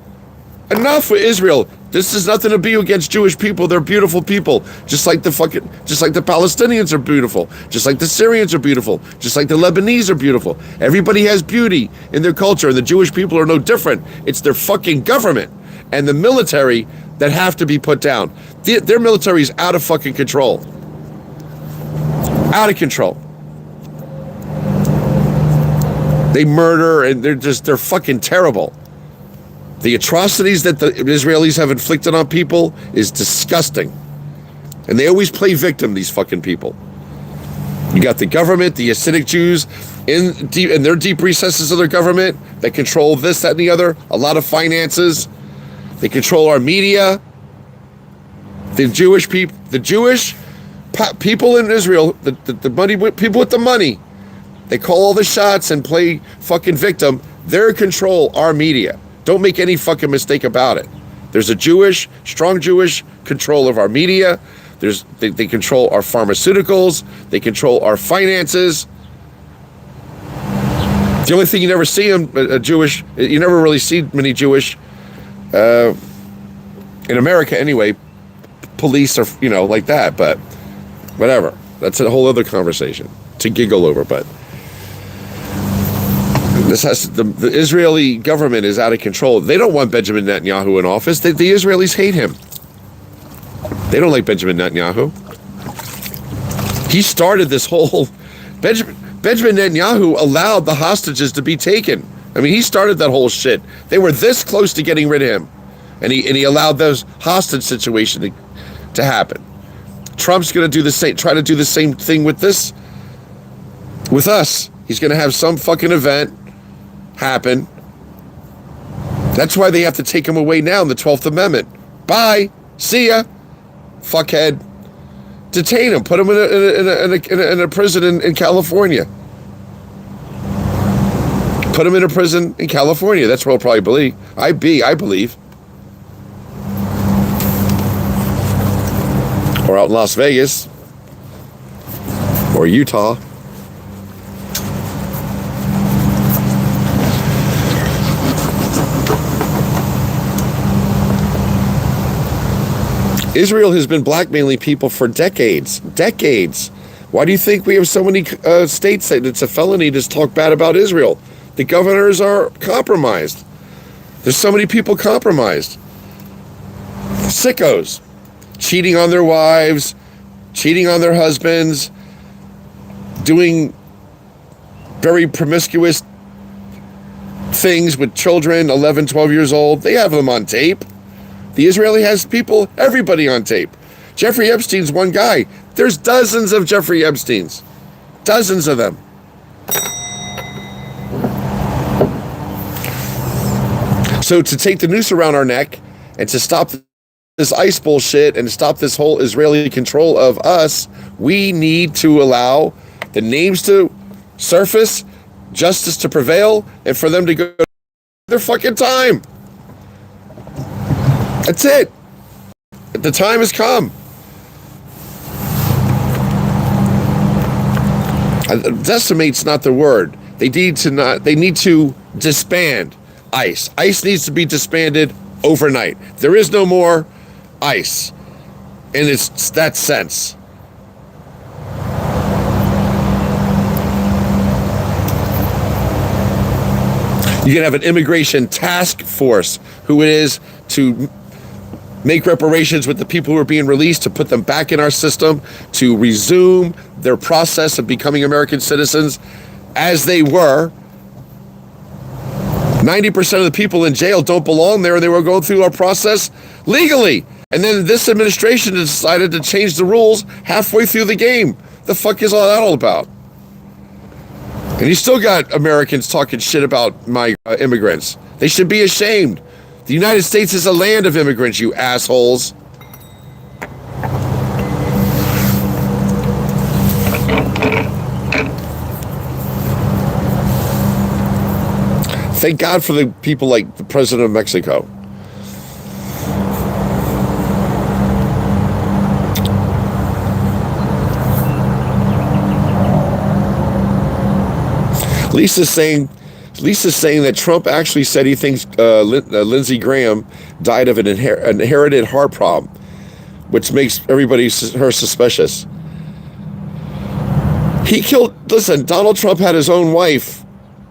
Enough with Israel. This is nothing to be against Jewish people. They're beautiful people. Just like the Palestinians are beautiful. Just like the Syrians are beautiful. Just like the Lebanese are beautiful. Everybody has beauty in their culture, and the Jewish people are no different. It's their fucking government and the military that have to be put down. Their military is out of fucking control. Out of control. They murder, and they're fucking terrible. The atrocities that the Israelis have inflicted on people is disgusting. And they always play victim, these fucking people. You got the government, the Hasidic Jews, in their deep recesses of their government that control this, that, and the other. A lot of finances. They control our media. The Jewish people in Israel, the money people with the money, they call all the shots and play fucking victim. They control our media. Don't make any fucking mistake about it. There's a strong Jewish control of our media. They control our pharmaceuticals. They control our finances. The only thing you never see you never really see many Jewish, in America anyway, police are, like that, but whatever. That's a whole other conversation to giggle over, but the Israeli government is out of control. They don't want Benjamin Netanyahu in office. The Israelis hate him. They don't like Benjamin Netanyahu. He started this whole... Benjamin Netanyahu allowed the hostages to be taken. I mean, he started that whole shit. They were this close to getting rid of him. And he allowed those hostage situation to happen. Trump's going to try to do the same thing with us. He's going to have some fucking event happen. That's why they have to take him away now in the 12th Amendment. Bye. See ya. Fuckhead. Detain him. Put him in a prison in California. Put him in a prison in California. That's where he'll probably I believe. Or out in Las Vegas. Or Utah. Israel has been blackmailing people for decades. Decades. Why do you think we have so many states that it's a felony to talk bad about Israel? The governors are compromised. There's so many people compromised. Sickos. Cheating on their wives, cheating on their husbands, doing very promiscuous things with children, 11, 12 years old. They have them on tape. The Israeli has people, everybody on tape. Jeffrey Epstein's one guy. There's dozens of Jeffrey Epsteins. Dozens of them. So to take the noose around our neck and to stop this ICE bullshit and to stop this whole Israeli control of us, we need to allow the names to surface, justice to prevail, and for them to go their fucking time. That's it. The time has come. Decimate's not the word. They need to disband ICE. ICE needs to be disbanded overnight. There is no more ICE in that sense. You can have an immigration task force who it is to make reparations with the people who are being released, to put them back in our system, to resume their process of becoming American citizens as they were. 90% of the people in jail don't belong there, and they were going through our process legally. And then this administration decided to change the rules halfway through the game. The fuck is all that all about? And you still got Americans talking shit about my immigrants. They should be ashamed. The United States is a land of immigrants, you assholes. Thank God for the people like the President of Mexico. Lisa's saying that Trump actually said he thinks Lindsey Graham died of an inherited heart problem, which makes everybody her suspicious. Listen, Donald Trump had his own wife.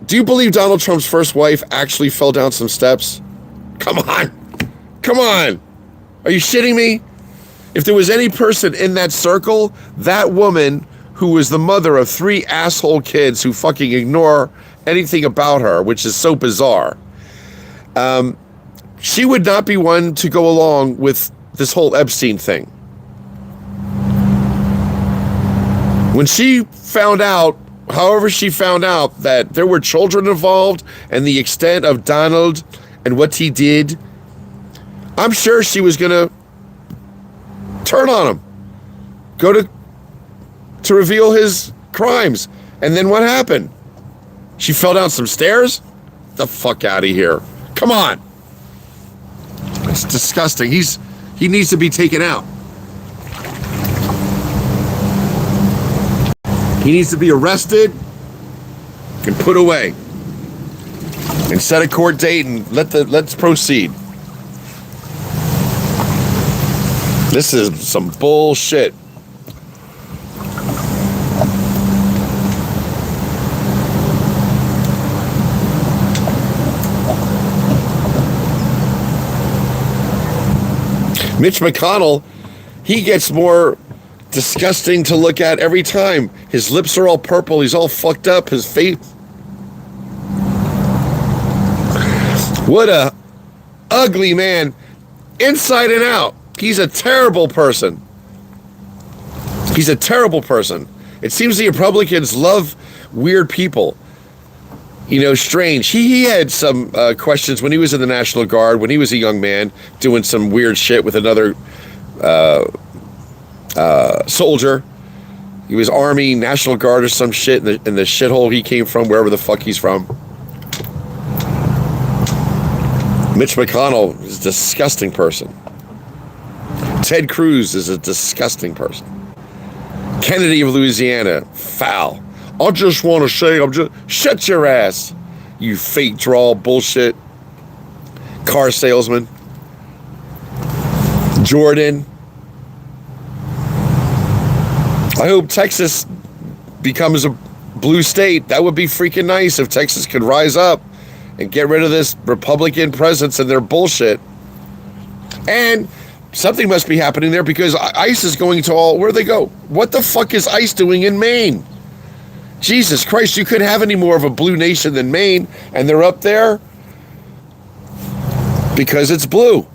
Do you believe Donald Trump's first wife actually fell down some steps? Come on. Are you shitting me? If there was any person in that circle, that woman who was the mother of 3 asshole kids who fucking ignore anything about her, which is so bizarre, she would not be one to go along with this whole Epstein thing. When she found out, however she found out that there were children involved and the extent of Donald and what he did, I'm sure she was going to turn on him, go to reveal his crimes. And then what happened? She fell down some stairs? The fuck out of here. Come on. It's disgusting. He needs to be taken out. He needs to be arrested and put away. And set a court date and let's proceed. This is some bullshit. Mitch McConnell, he gets more disgusting to look at every time. His lips are all purple. He's all fucked up. His face. What a ugly man, inside and out. He's a terrible person. He's a terrible person. It seems the Republicans love weird people. You know, strange. He had some questions when he was in the National Guard, when he was a young man, doing some weird shit with another soldier. He was Army, National Guard or some shit in the shithole he came from, wherever the fuck he's from. Mitch McConnell is a disgusting person. Ted Cruz is a disgusting person. Kennedy of Louisiana, foul. I just want to say, shut your ass, you fake draw bullshit car salesman. Jordan, I hope Texas becomes a blue state. That would be freaking nice if Texas could rise up and get rid of this Republican presence and their bullshit. And something must be happening there because ICE is going to all, where they go? What the fuck is ICE doing in Maine? Jesus Christ, you couldn't have any more of a blue nation than Maine, and they're up there because it's blue.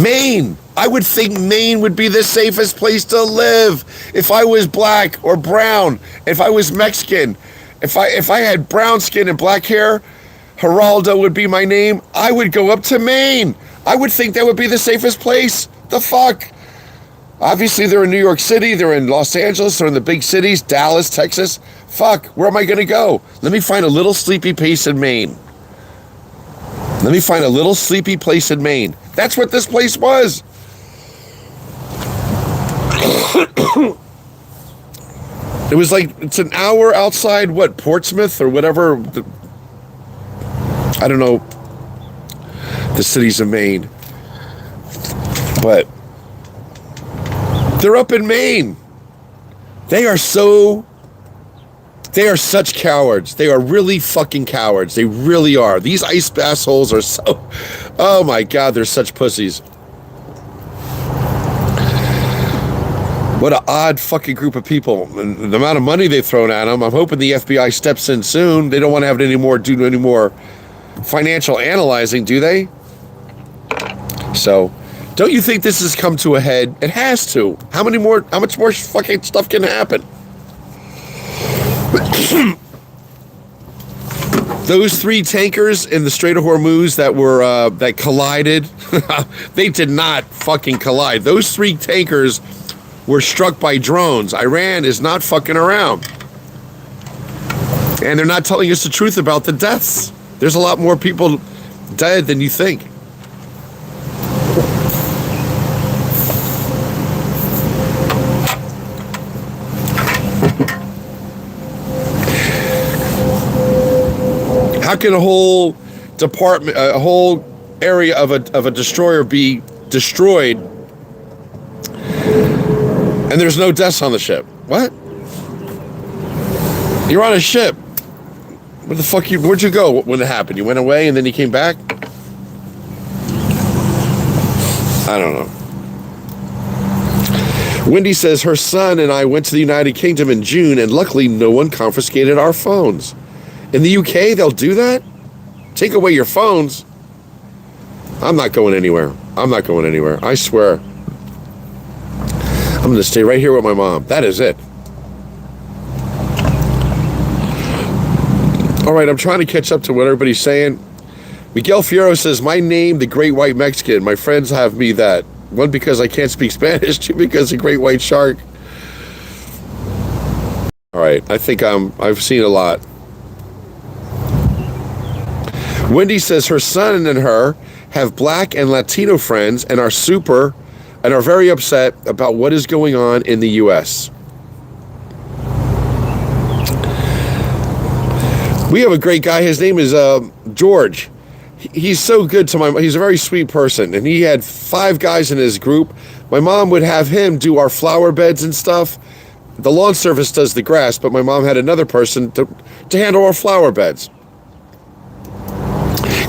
Maine. I would think Maine would be the safest place to live if I was black or brown, if I was Mexican, if I had brown skin and black hair, Geraldo would be my name. I would go up to Maine. I would think that would be the safest place. The fuck? Obviously, they're in New York City, they're in Los Angeles, they're in the big cities, Dallas, Texas. Fuck, where am I gonna go? Let me find a little sleepy place in Maine. Let me find a little sleepy place in Maine. That's what this place was. It was like, it's an hour outside, what, Portsmouth or whatever. I don't know the cities of Maine. But they're up in Maine. They are such cowards. They are really fucking cowards. They really are. These ICE assholes are so, oh my God, they're such pussies. What an odd fucking group of people. And the amount of money they've thrown at them, I'm hoping the FBI steps in soon. They don't want to have it anymore, do any more financial analyzing, do they? So, don't you think this has come to a head? It has to. How much more fucking stuff can happen? Those 3 tankers in the Strait of Hormuz that collided, they did not fucking collide. Those 3 tankers were struck by drones. Iran is not fucking around. And they're not telling us the truth about the deaths. There's a lot more people dead than you think. How can a whole department, a whole area of a destroyer be destroyed and there's no deaths on the ship? What? You're on a ship. Where the fuck where'd you go when it happened? You went away and then you came back? I don't know. Wendy says her son and I went to the United Kingdom in June and luckily no one confiscated our phones. In the UK, they'll do that? Take away your phones? I'm not going anywhere. I'm not going anywhere. I swear. I'm going to stay right here with my mom. That is it. All right, I'm trying to catch up to what everybody's saying. Miguel Fierro says, my name, the Great White Mexican. My friends have me that. 1, because I can't speak Spanish. 2, because a great white shark. All right, I think I've seen a lot. Wendy says her son and her have black and Latino friends and are very upset about what is going on in the U.S. We have a great guy. His name is George. He's so good to he's a very sweet person, and he had 5 guys in his group. My mom would have him do our flower beds and stuff. The lawn service does the grass, but my mom had another person to handle our flower beds.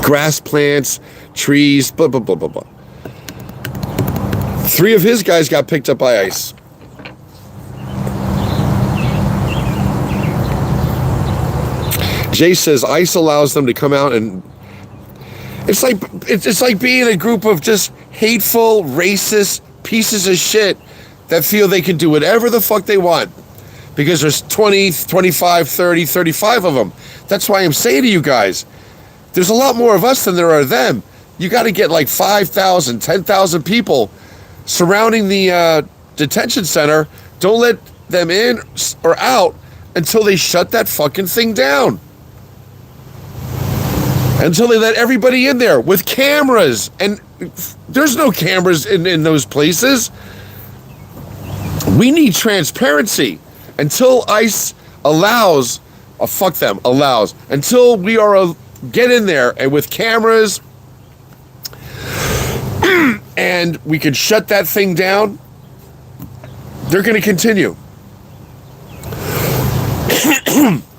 Grass plants, trees, blah, blah, blah, blah, blah. 3 of his guys got picked up by ICE. Jay says ICE allows them to come out and it's like being a group of just hateful, racist pieces of shit that feel they can do whatever the fuck they want because there's 20, 25, 30, 35 of them. That's why I'm saying to you guys, there's a lot more of us than there are them. You got to get like 5,000, 10,000 people surrounding the detention center. Don't let them in or out until they shut that fucking thing down. Until they let everybody in there with cameras. And there's no cameras in those places. We need transparency. Until ICE allows, fuck them, allows. Until we are get in there and with cameras and we could shut that thing down, they're going to continue.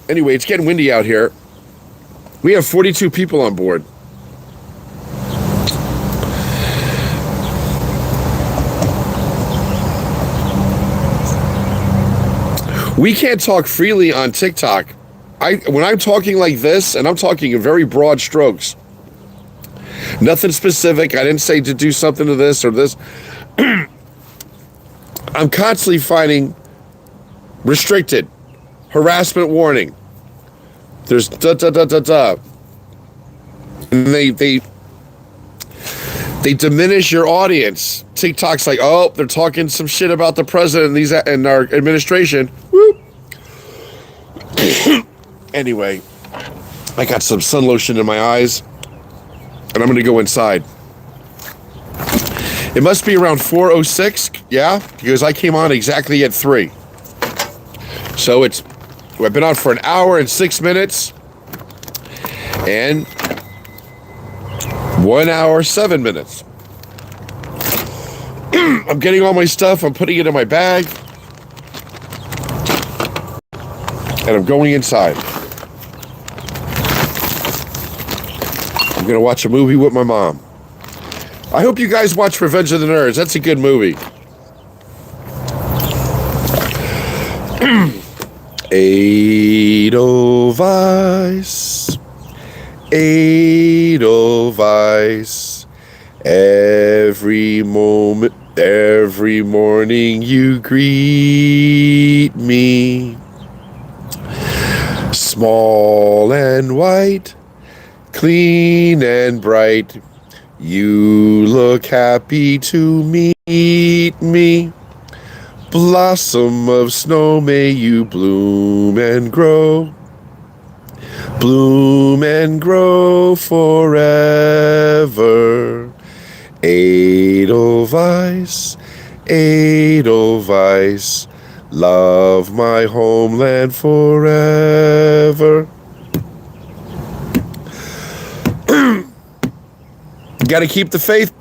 Anyway, it's getting windy out here. We have 42 people on board. We can't talk freely on TikTok. When I'm talking like this, and I'm talking in very broad strokes, nothing specific. I didn't say to do something to this or this. I'm constantly finding restricted, harassment warning. There's da. And they diminish your audience. TikTok's like, oh, they're talking some shit about the president and our administration. Whoop. Anyway, I got some sun lotion in my eyes, and I'm gonna go inside. It must be around 4:06, yeah, because I came on exactly at 3. So I've been on for an hour and 6 minutes, and 1 hour, 7 minutes. I'm getting all my stuff, I'm putting it in my bag, and I'm going inside. I'm gonna watch a movie with my mom. I hope you guys watch Revenge of the Nerds. That's a good movie. Edelweiss, Edelweiss. Every moment, every morning you greet me. Small and white, clean and bright. You look happy to meet me. Blossom of snow, may you bloom and grow. Bloom and grow forever. Edelweiss, Edelweiss. Love my homeland forever. Got to keep the faith,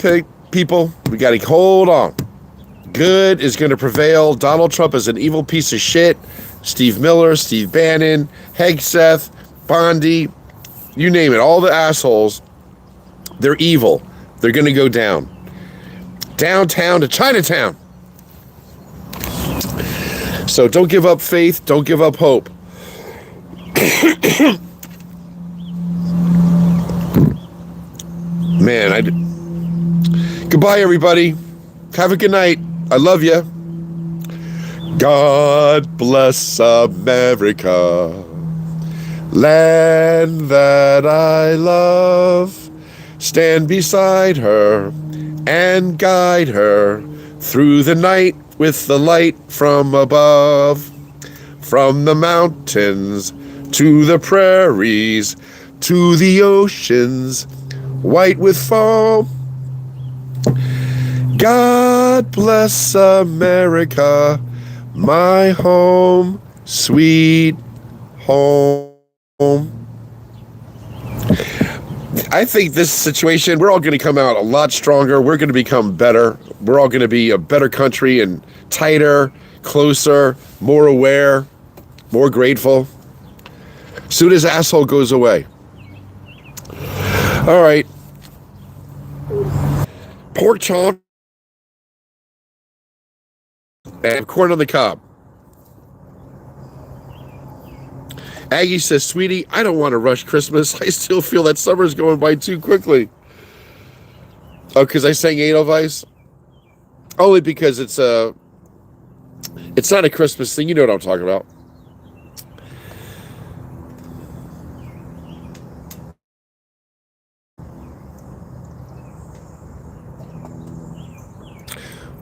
people. We got to hold on. Good is going to prevail. Donald Trump is an evil piece of shit. Steve Miller, Steve Bannon, Hegseth, Bondi, you name it. All the assholes, they're evil. They're going to go down. Downtown to Chinatown. So don't give up faith. Don't give up hope. Man, goodbye, everybody. Have a good night. I love you. God bless America, land that I love. Stand beside her and guide her through the night with the light from above. From the mountains to the prairies to the oceans, white with foam. God bless America, my home, sweet home. I think this situation, we're all going to come out a lot stronger. We're going to become better. We're all going to be a better country and tighter, closer, more aware, more grateful. Soon as asshole goes away. All right. Pork chop and corn on the cob. Aggie says, sweetie, I don't want to rush Christmas. I still feel that summer's going by too quickly. Oh, because I sang Edelweiss? Only because it's not a Christmas thing. You know what I'm talking about.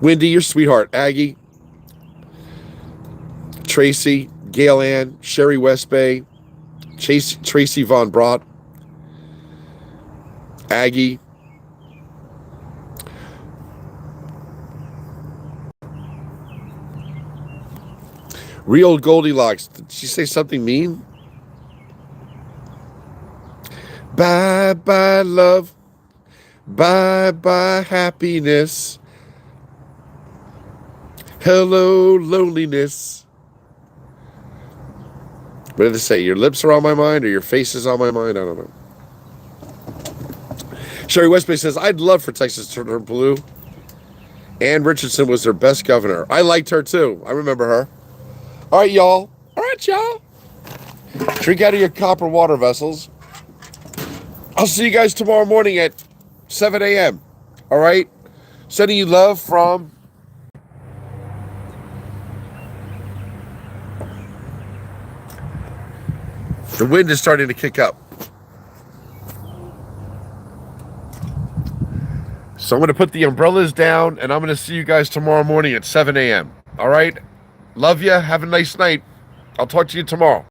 Wendy, your sweetheart. Aggie, Tracy, Gail Ann, Sherry West Bay, Tracy Von Brott, Aggie, Real Goldilocks. Did she say something mean? Bye bye love, Bye bye happiness. Hello loneliness. What did they say? Your lips are on my mind or your face is on my mind? I don't know. Sherry Westbay says, I'd love for Texas to turn blue. Ann Richardson was their best governor. I liked her too. I remember her. All right, y'all. All right, y'all. Drink out of your copper water vessels. I'll see you guys tomorrow morning at 7 a.m. All right? Sending you love from... The wind is starting to kick up. So I'm going to put the umbrellas down, and I'm going to see you guys tomorrow morning at 7 a.m. All right? Love you. Have a nice night. I'll talk to you tomorrow.